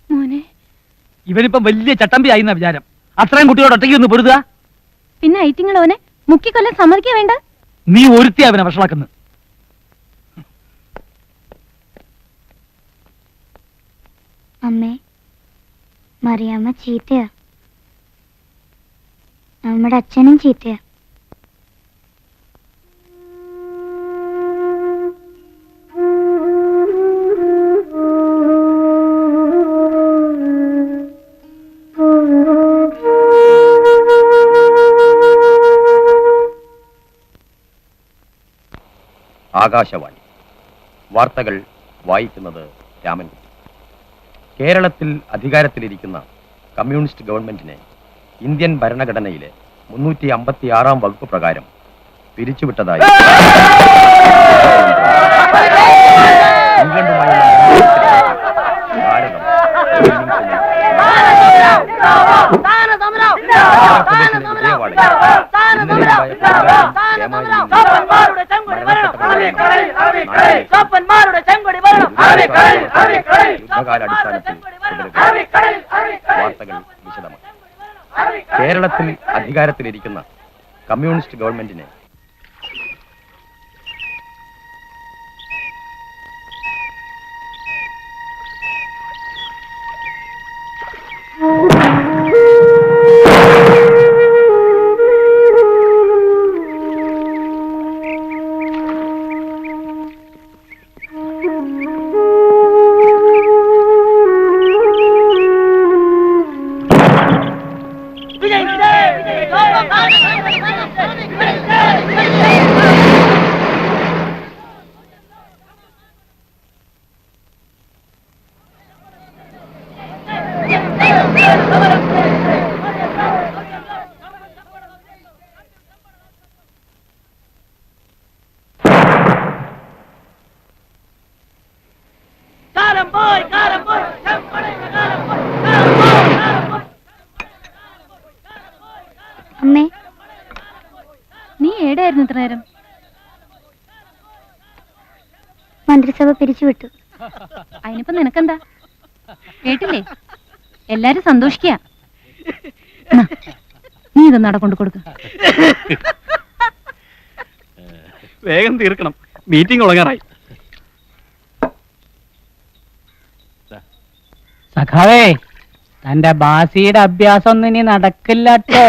മോനെ, ഇവനിപ്പം വലിയ ചട്ടമ്പി ആയിന്ന വിചാരം. അത്രയും കുട്ടിയോട് ഒറ്റയ്ക്ക് ഒന്ന് പൊരുതുക. പിന്നെ ഐറ്റിങ്ങളോനെ മുക്കിക്കൊല്ലാൻ സമ്മതിക്കാ വേണ്ട. നീ ഒരുത്തി അവനെ വഷളാക്കുന്നു. അമ്മേ, മറിയാമ്മ ചീത്തയാ. നമ്മുടെ അച്ഛനും ചീത്തയാ. ആകാശവാണി വാർത്തകൾ വായിക്കുന്നത് രാമൻകുട്ടി. കേരളത്തിൽ അധികാരത്തിലിരിക്കുന്ന കമ്മ്യൂണിസ്റ്റ് ഗവൺമെന്റിനെ ഇന്ത്യൻ ഭരണഘടനയിലെ 356 വകുപ്പ് പ്രകാരം പിരിച്ചുവിട്ടതായി ഇംഗ്ലണ്ടുമായുള്ള ഭാരതം യുദ്ധകാലാടിസ്ഥാനത്തിൽ വാർത്തകൾ വിശദമാണ്. കേരളത്തിൽ അധികാരത്തിലിരിക്കുന്ന കമ്മ്യൂണിസ്റ്റ് ഗവൺമെന്റിനെ അമ്മേ, നീ എവിടെയായിരുന്നു ഇത്ര നേരം? മന്ത്രിസഭ പിരിച്ചുവിട്ടു. അതിനിപ്പോ നിനക്കെന്താ? കേട്ടില്ലേ? എല്ലാരും സന്തോഷിക്കുക. നീ ഇതൊന്നും അവിടെ കൊണ്ടു കൊടുക്ക. വേഗം തീർക്കണം, മീറ്റിംഗ് തുടങ്ങാറായി. സഖാവേ, തന്റെ ബാസിയുടെ അഭ്യാസം ഒന്നും ഇനി നടക്കില്ലട്ടോ.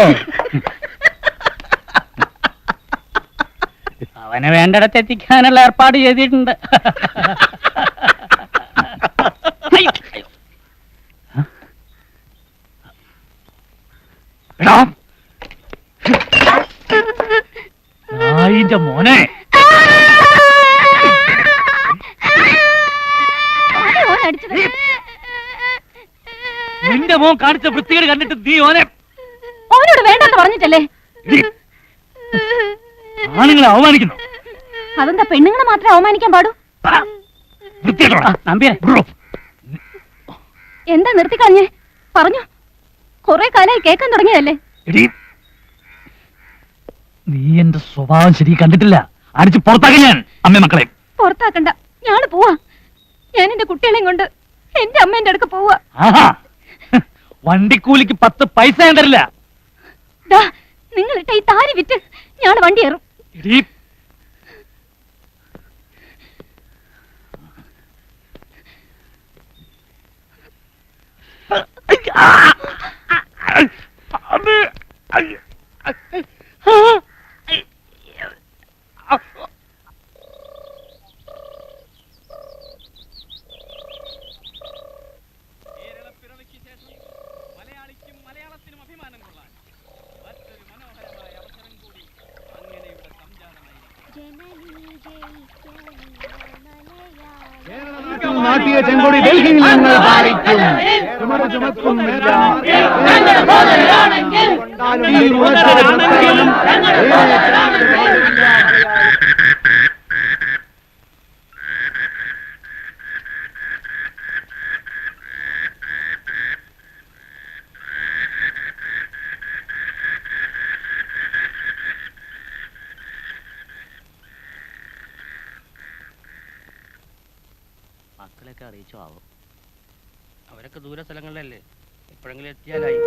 അവനെ വേണ്ടിടത്ത് എത്തിക്കാനുള്ള ഏർപ്പാട് ചെയ്തിട്ടുണ്ട്. മോനെ, നിന്റെ മോൻ കാണിച്ച വൃത്തികേട് കണ്ടിട്ട് നീ ഓനോട് വേണ്ടെന്ന് പറഞ്ഞിട്ടല്ലേ? ആണുങ്ങളെ അവമാനിക്കുന്നു. അതെന്താ പെണ്ണുങ്ങളെ മാത്രമേ അവമാനിക്കാൻ പാടൂ? എന്താ നിർത്തിക്കളഞ്ഞേ? പറഞ്ഞു, കുറെ കാലമായി കേൾക്കാൻ തുടങ്ങിയതല്ലേ? നീ എന്റെ സ്വഭാവം ശരി കണ്ടിട്ടില്ല. അടിച്ച് പുറത്താക്കി ഞാൻ അമ്മ മക്കളെ. പുറത്താക്കണ്ട, ഞാൻ പോവാ. ഞാൻ എന്റെ കുട്ടികളെയും കൊണ്ട് എന്റെ അമ്മേന്റെ അടുക്ക് പോവാ. വണ്ടിക്കൂലിക്ക് 10 പൈസ ഞാൻ തരില്ല. നിങ്ങളിട്ട ഈ താരി വിറ്റ് ഞാൻ വണ്ടി ഏറും. നാട്ടിയ ചെങ്കൊടി ഡൽഹിയിൽ ഞങ്ങൾ പാലിക്കും. ചുമക്കുന്നില്ല മക്കളെയൊക്കെ അറിയിച്ചോ ആവോ? അവരൊക്കെ ദൂര സ്ഥലങ്ങളിലല്ലേ, എപ്പോഴെങ്കിലും എത്തിയാലായി.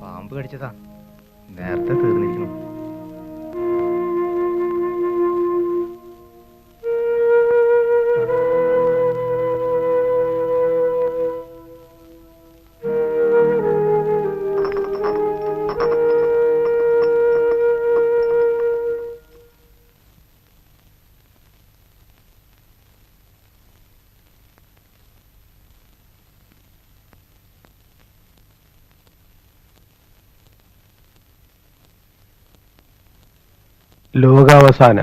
പാമ്പ് കടിച്ചതാ, നേരത്തെ തീർന്നിരിക്കണം. ലോകാവസാന